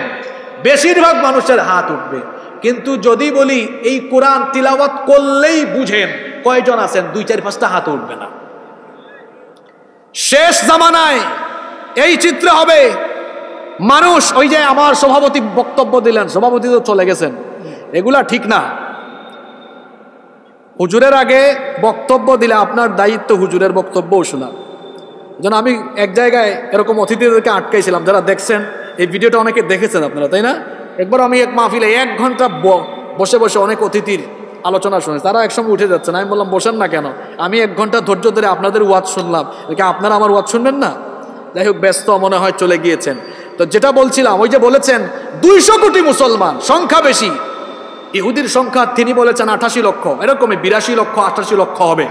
বেশিরভাগ মানুষের হাত উঠবে। কিন্তু যদি বলি এই কোরআন তিলাওয়াত করলেই বুঝেন, কয়জন আছেন? 2-4-5টা হাত উঠবে না। শেষ জামানায় এই চিত্র হবে। মানুষ, ওই যে আমার সভাপতি বক্তব্য দিলেন, সভাপতি তো চলে গেছেন, এগুলা ঠিক না। হুজুরের আগে বক্তব্য দিলে আপনার দায়িত্ব হুজুরের বক্তব্যও শোনা। যেন আমি এক জায়গায় এরকম অতিথিদেরকে আটকাইছিলাম, যারা দেখছেন এই ভিডিওটা অনেকে দেখেছেন আপনারা, তাই না? একবার আমি এক মাহফিলে 1 ঘন্টা বসে বসে অনেক অতিথির আলোচনা শুনেছি। তারা একসময় উঠে যাচ্ছেন, আমি বললাম বসেন না কেন, আমি 1 ঘন্টা ধৈর্য ধরে আপনাদের ওয়াজ শুনলাম, আপনারা আমার ওয়াজ শুনবেন না? যাই হোক, ব্যস্ত মনে হয় চলে গিয়েছেন। তো যেটা বলছিলাম, ওই যে বলেছেন 200 কোটি মুসলমান, সংখ্যা বেশি। ইহুদির সংখ্যা তিনি বলেছেন 88 লক্ষ, এরকমই 82 লক্ষ 88 লক্ষ হবে,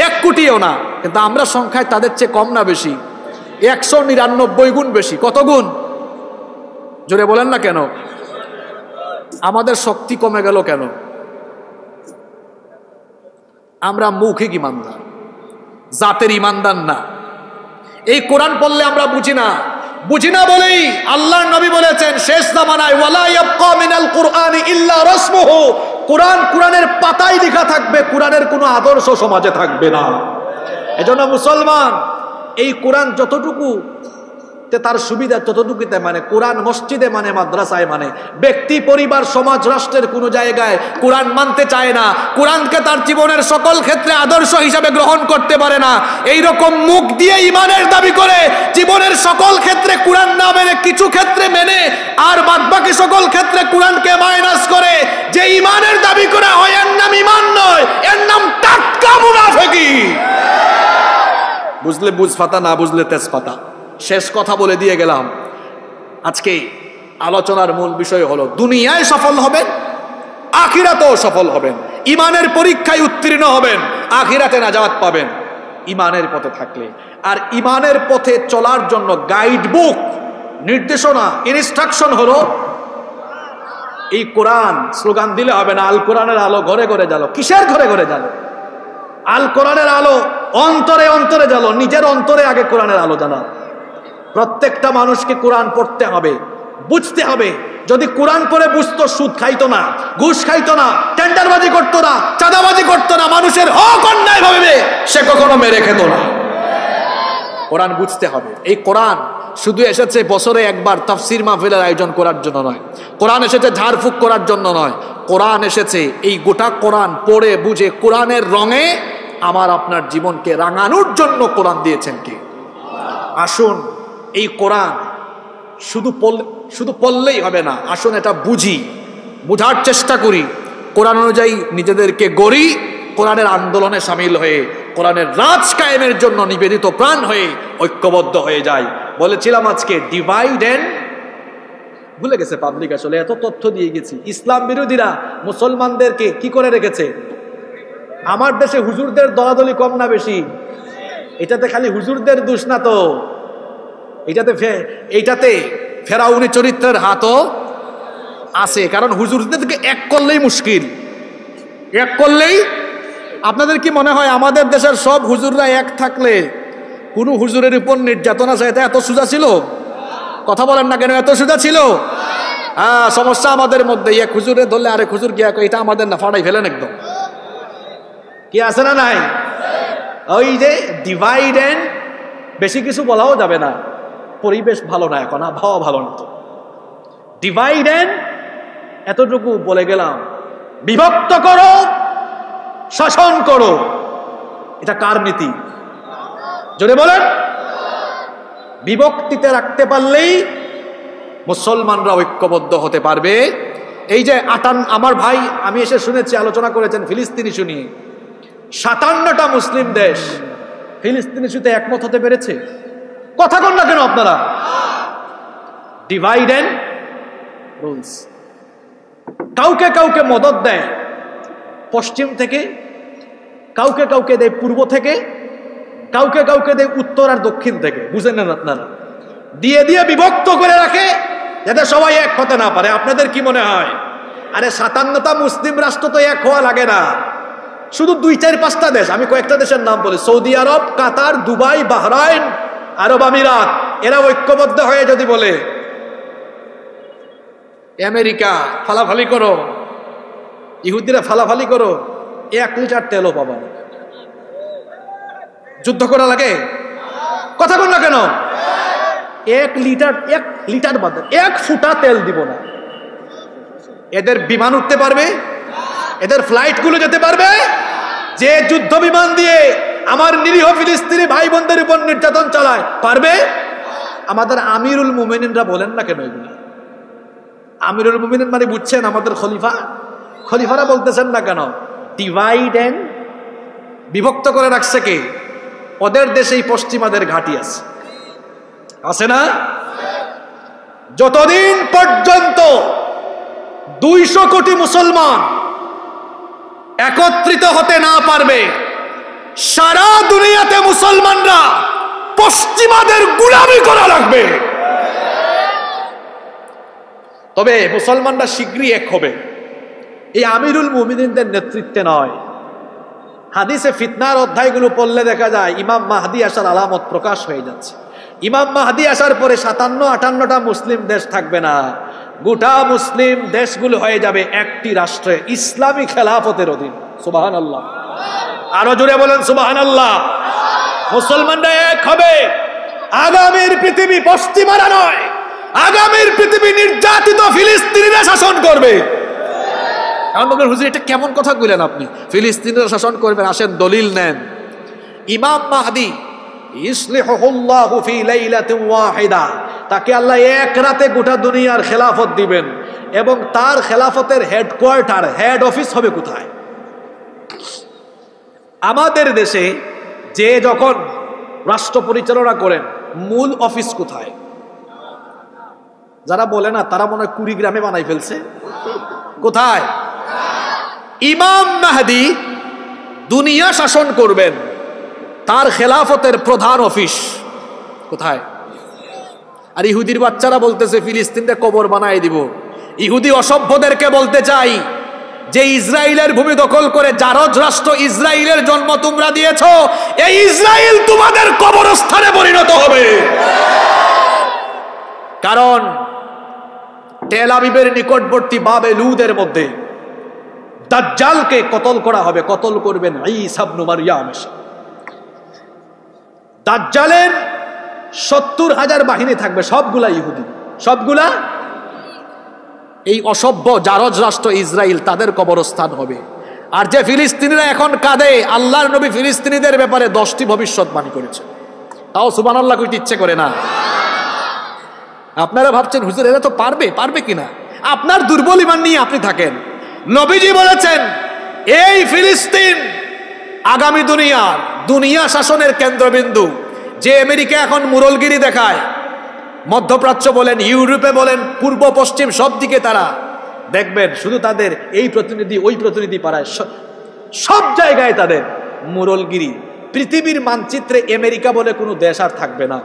1 কোটিও না। কিন্তু আমরা সংখ্যায় তাদের চেয়ে কম না বেশি? 199 গুণ বেশি। কত গুণ? জোরে বলেন না কেন? আমাদের শক্তি কমে গেল কেন? আমরা মৌখিক ইমানদার, জাতের ইমানদার না। এই কোরআন পড়লে আমরা বুঝি না বলেই আল্লাহর নবী বলেছেন শেষ জামানায় ওয়ালা ইয়াবকা মিনাল কুরআনি ইল্লা রাসমুহু, কোরআনের পাতায় লেখা থাকবে, কোরআনের কোনো আদর্শ সমাজে থাকবে না। এজন্য মুসলমান এই কোরআন যতটুকু তার সুবিধা ততটুকুতে মানে, কোরআন মসজিদে মানে, মাদ্রাসায় মানে। ব্যক্তি, পরিবার, সমাজ, রাষ্ট্রের কোনো জায়গায় কোরআন মানতে চায় না, কোরআনকে তার জীবনের সকল ক্ষেত্রে আদর্শ হিসাবে গ্রহণ করতে পারে না। এইরকম মুখ দিয়ে ইমানের দাবি করে জীবনের সকল ক্ষেত্রে কোরআন না মেনে কিছু ক্ষেত্রে মেনে আর বাদবাকি সকল ক্ষেত্রে কোরআনকে মাইনাস করে যে ইমানের দাবি করে হয়, এর নাম ইমান নয়, এর নাম টাটকা মুনাফিকি। বুঝলে বুঝপাতা, না বুঝলে তেজপাতা। শেষ কথা বলে দিয়ে গেলাম। আজকে আলোচনার মূল বিষয় হলো দুনিয়ায় সফল হবেন, আখিরাতেও সফল হবেন। ইমানের পরীক্ষায় উত্তীর্ণ হবেন, আখিরাতে নাজাত পাবেন ইমানের পথে থাকলে। আর ইমানের পথে চলার জন্য গাইড বুক, নির্দেশনা, ইনস্ট্রাকশন হলো এই কোরআন। স্লোগান দিলে হবে না, আল কোরআনের আলো ঘরে ঘরে জ্বালো। কিসের ঘরে ঘরে জ্বালো? আল কোরআনের আলো অন্তরে অন্তরে জ্বালো। নিজের অন্তরে আগে কোরআনের আলো জ্বালা। প্রত্যেকটা মানুষকে কোরআন পড়তে হবে, বুঝতে হবে। যদি কোরআন পড়ে বুঝতো, সুদ খাইতো না, ঘুষ খাইতো না, টেন্ডারবাজি করতো না, চাঁদাবাজি করতো না, মানুষের হক অন্যায় ভাবে সে কখনো মেরে খেত না। কোরআন বুঝতে হবে। এই কোরআন শুধু এসেছে বছরে একবার তাফসীর মাহফিলের আয়োজন করার জন্য নয়, কোরআন এসেছে ঝাড়ফুঁক করার জন্য নয়। কোরআন এসেছে এই গোটা কোরআন পড়ে বুঝে কোরআনের রঙে আমার আপনার জীবনকে রাঙানোর জন্য কোরআন দিয়েছেন কে? আসুন এই কোরআন শুধু পড়লেই হবে না, আসুন এটা বুঝি, বুঝার চেষ্টা করি, কোরআন অনুযায়ী নিজেদেরকে গড়ি, কোরআনের আন্দোলনে সামিল হয়ে কোরআনের রাজ কায়েমের জন্য নিবেদিত প্রাণ হয়ে ঐক্যবদ্ধ হয়ে যায়। বলেছিলাম আজকে ডিভাইড এন্ড, ভুলে গেছে পাবলিক, আসলে এত তথ্য দিয়ে গেছি। ইসলাম বিরোধীরা মুসলমানদেরকে কি করে রেখেছে? আমার দেশে হুজুরদের দলাদলি কম না বেশি? এটাতে খালি হুজুরদের দোষ না তো, এইটাতে ফেরাউনি চরিত্রের হাতও আছে। কারণ হুজুরদেরকে এক করলেই মুশকিল, এক করলেই, আপনাদের কি মনে হয় আমাদের দেশের সব হুজুররা এক থাকলে কোন হুজুরের উপর নির্যাতন আছে এটা এত সোজা ছিল? কথা বলেন না কেন, এত সোজা ছিল? হ্যাঁ, সমস্যা আমাদের মধ্যে। এক হুজুরে ধরলে আরেক হুজুর গিয়া এটা আমাদের না, ফাটাই ফেলেন একদম। কি আছে না নাই? ওই যে ডিভাইড এন্ড, বেশি কিছু বলাও যাবে না, পরিবেশ ভালো না এখন, আবহাওয়া ভালো না, তো ডিভাইড এন্ড এতটুকু বলে গেলাম। বিভক্ত করো, শাসন করো, এটা কার নীতি? জোরে বলেন। বিভক্তিতে রাখতে পারলেই মুসলমানরা ঐক্যবদ্ধ হতে পারবে। এই যে আমার ভাই, আমি এসে শুনেছি আলোচনা করেছেন ফিলিস্তিন ইস্যু নিয়ে, 57টা মুসলিম দেশ ফিলিস্তিন ইস্যুতে একমত হতে পেরেছে। কথা কন না কেন আপনারা? Divide and rules. কাউকে কাউকে মদদ দেয় পশ্চিম থেকে, কাউকে কাউকে দেয় পূর্ব থেকে, কাউকে কাউকে দেয় উত্তর আর দক্ষিণ থেকে। বুঝেন না আপনারা? দিয়ে দিয়ে বিভক্ত করে রাখে যাতে সবাই এক হতে না পারে। আপনাদের কি মনে হয়? আরে 57টা মুসলিম রাষ্ট্র তো এক হওয়া লাগে না, শুধু 2-4-5টা দেশ, আমি কয়েকটা দেশের নাম বলি, সৌদি আরব, কাতার, দুবাই, বাহরাইন, আরব আমিরাত, এরা ঐক্যবদ্ধ হয়ে যদি বলে আমেরিকা ফালাফালি করো, ইহুদিরা ফালাফালি করো, 1 লিটার তেলও পাবা না। যুদ্ধ করা লাগে? কথা বল না কেন? 1 লিটার বাদ, 1 ফুটা তেল দিব না। এদের বিমান উঠতে পারবে? এদের ফ্লাইট গুলো যেতে পারবে? যে যুদ্ধ বিমান দিয়ে আমার নিরীহ ফিলিস্তিনি ভাই বোনদের উপর নির্যাতন চালায়, পারবে? আমাদের আমিরুল মুমিনিনরা বলেন না কেন এগুলো? আমিরুল মুমিনিন মানে বুঝছেন? আমাদের খলিফারা বলতেছেন না কেন? ডিভাইড এন্ড, বিভক্ত করে রাখছে কে? ওদের দেশেই পশ্চিমাদের ঘাঁটি আছে না? যতদিন পর্যন্ত 200 কোটি মুসলমান একত্রিত হতে না পারবে, সারা দুনিয়াতে মুসলমানরা পশ্চিমাদের গোলামি করা লাগবে। তবে মুসলমানরা শীঘ্রই এক হবে, এই আমিরুল মুমিনিনদের নেতৃত্বে নয়। হাদিসে ফিতনার অধ্যায়গুলো পড়লে দেখা যায় ইমাম মাহদি আসার আলামত প্রকাশ হয়ে যাচ্ছে। ইমাম মাহদি আসার পরে 57-58টা মুসলিম দেশ থাকবে না, গোটা মুসলিম দেশগুলো হয়ে যাবে একটি রাষ্ট্রে, ইসলামী খেলাফতের অধীন। সুবহানাল্লাহ, আরো জোরে বলেন সুবহানাল্লাহ। মুসলমানরা এক হবে। আগামীর পৃথিবী পশ্চিমারা নয়, আগামীর পৃথিবী নির্যাতিত ফিলিস্তিনিরা শাসন করবে। এখন বলবেন হুজুর এটা কেমন কথা কইলেন আপনি, ফিলিস্তিনিরা শাসন করবেন? আসেন দলিল নেন। ইমাম মাহদি ইসলিহুল্লাহু ফি লাইলাতিন ওয়াহিদা, তাকে আল্লাহ এক রাতে গোটা দুনিয়ার খেলাফত দিবেন, এবং তার খেলাফতের হেডকোয়ার্টার, হেড অফিস হবে কোথায়? আমাদের দেশে যে যখন রাষ্ট্র পরিচালনা করেন, মূল অফিস কোথায়? যারা বলে না তারা মনে হয় কুড়িগ্রামে বানাই ফেলছে। কোথায়? ইমাম মাহদি দুনিয়া শাসন করবেন, তার খেলাফতের প্রধান অফিস কোথায়? আর ইহুদির বাচ্চারা বলতেছে ফিলিস্তিনটা কবর বানাই দিব। ইহুদি অসভ্যদেরকে বলতে চাই যে ইসরায়েলের ভূমি দখল করে জারজ রাষ্ট্র ইসরায়েলের জন্ম তোমরা দিয়েছো, এই ইসরায়েল তোমাদের কবরস্থানে পরিণত হবে। কারণ তেল আবিবের নিকটবর্তী বাবেলুদের মধ্যে দাজ্জালকে কতল করা হবে, কতল করবেন ঈসা ইবনে মারইয়াম। দাজ্জালের 70,000 বাহিনী থাকবে, সবগুলা ইহুদি, সবগুলা এই অসভ্য জারজ রাষ্ট্র ইসরায়েল, তাদের কবরস্থান হবে। আর যে ফিলিস্তিনিরা এখন কাঁদে, আল্লাহর নবী ফিলিস্তিনিদের ব্যাপারে 10টি ভবিষ্যৎবাণী করেছে, তাও সুবহানাল্লাহ কইতে ইচ্ছে করে না। আপনারা ভাবছেন হুজুর এরা তো পারবে কিনা? আপনার দুর্বল ঈমান নিয়ে আপনি থাকেন। নবীজি বলেছেন এই ফিলিস্তিন আগামী দুনিয়া শাসনের কেন্দ্রবিন্দু। যে আমেরিকা এখন মুরলগিরি দেখায়, মধ্যপ্রাচ্য বলেন, ইউরোপে বলেন, পূর্ব পশ্চিম সব দিকে তারা দেখবেন শুধু তাদের এই প্রতিনিধি ওই প্রতিনিধি পাড়ায়, সব জায়গায় তাদের মুরলগিরি। পৃথিবীর মানচিত্রে আমেরিকা বলে কোনো দেশ আর থাকবে না।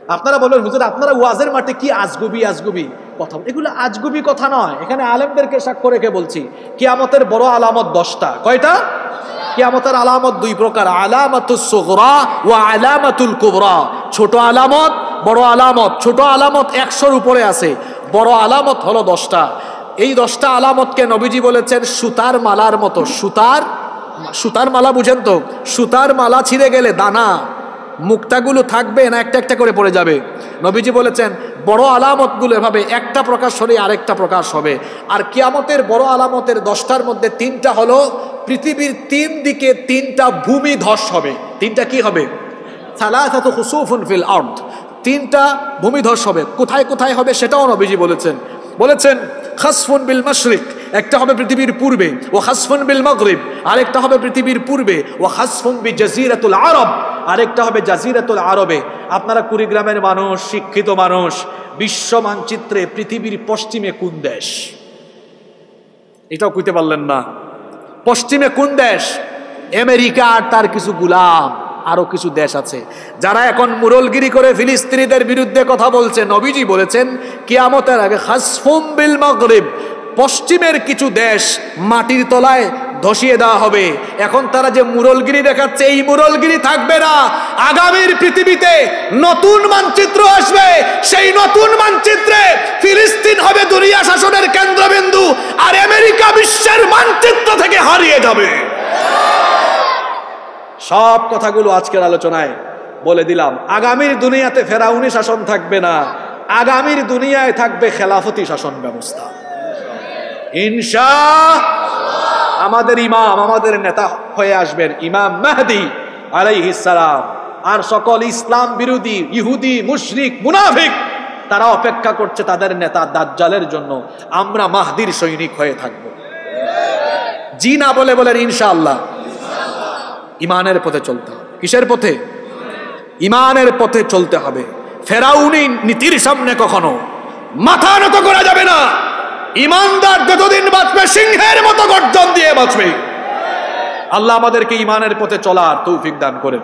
আপনারা বলবেন হুজুর আপনারা ওয়াজের মাঠে কি আজগুবি আজগুবি কথা, এগুলো আজগুবি কথা নয়। এখানে আলেমদেরকে সাক্ষ্য রেখে বলছি, কিয়ামতের বড় আলামত 10টা। কয়টা? কিয়ামতের আলামত 2 প্রকার, আলামাতুস সুগরা ওয়া আলামাতুল কুবরা। ছোট আলামত, বড় আলামত। ছোট আলামত 100-র উপরে আছে, বড় আলামত হলো 10টা। এই 10টা আলামতকে নবীজি বলেছেন সুতার মালার মতো। সুতার মালা বুঝেন তো? সুতার মালা ছিঁড়ে গেলে দানা মুক্তাগুলো থাকবে না একটা একটা করে পড়ে যাবে। নবীজি বলেছেন বড় আলামতগুলো এভাবে একটা প্রকাশ হলে আরেকটা প্রকাশ হবে। আর কিয়ামতের বড় আলামতের 10টার মধ্যে 3টা হলো পৃথিবীর 3 দিকে 3টা ভূমি ধস হবে। 3টা কি হবে? সালাসাতু খুসুফুন ফিল আরদ। 3টা ভূমিধস হবে। কোথায় কোথায় হবে সেটাও নবীজি বলেছেন খাসফুন বিল মাশরিক, একটা হবে পৃথিবীর পূর্বে, ও খাসফুন বিল মাগরিব, আরেকটা হবে পৃথিবীর পূর্বে, ও খাসফুন বি জাজিরাতুল আরব, আরেকটা হবে জাজিরাতুল আরবে। আপনারা কুড়িগ্রামের মানুষ, শিক্ষিত মানুষ, বিশ্ব মানচিত্রে পৃথিবীর পশ্চিমে কোন দেশ? এটাও কইতে পারলেন না। পশ্চিমে কোন দেশ? আমেরিকা আর তার কিছু গোলাম, আরো কিছু দেশ আছে যারা এখন মুরলগিরি করে ফিলিস্তিনিদের বিরুদ্ধে কথা বলছে। নবীজি বলেছেন কিয়ামতের আগে খাসফুম বিল মাগরিব, পশ্চিমের কিছু দেশ মাটির তলায় ধসিয়ে দেওয়া হবে। এখন তারা যে মুরলগিরি দেখাচ্ছে, এই মুরলগিরি থাকবে না। আগামীর পৃথিবীতে নতুন মানচিত্র আসবে, সেই নতুন মানচিত্রে ফিলিস্তিন হবে দুনিয়া শাসনের কেন্দ্রবিন্দু, আর আমেরিকা বিশ্বের মানচিত্র থেকে হারিয়ে যাবে। সব কথাগুলো আজকের আলোচনায় বলে দিলাম। আগামীর দুনিয়াতে ফেরাউনি শাসন থাকবে না, আগামীর দুনিয়ায় থাকবে খেলাফতি শাসন ব্যবস্থা ইনশাআল্লাহ। আমাদের ইমাম, আমাদের নেতা হয়ে আসবেন ইমাম মাহদী আলাইহিস সালাম। আর সকল ইসলাম বিরোধী ইহুদি, মুশরিক, মুনাফিক তারা অপেক্ষা করছে তাদের নেতা দাজ্জালের জন্য। আমরা মাহদীর সৈনিক হয়ে থাকব। জি না বলে বলেন ইনশাআল্লাহ। ইমানের পথে চলতে হবে। কিসের পথে? ইমানের পথে চলতে হবে। ফেরাউনি নীতির সামনে কখনো মাথা নত করা যাবে না। ইমানদার যতদিন বাঁচবে সিংহের মতো গর্জন দিয়ে বাঁচবে। আল্লাহ আমাদেরকে ইমানের পথে চলার তৌফিক দান করেন।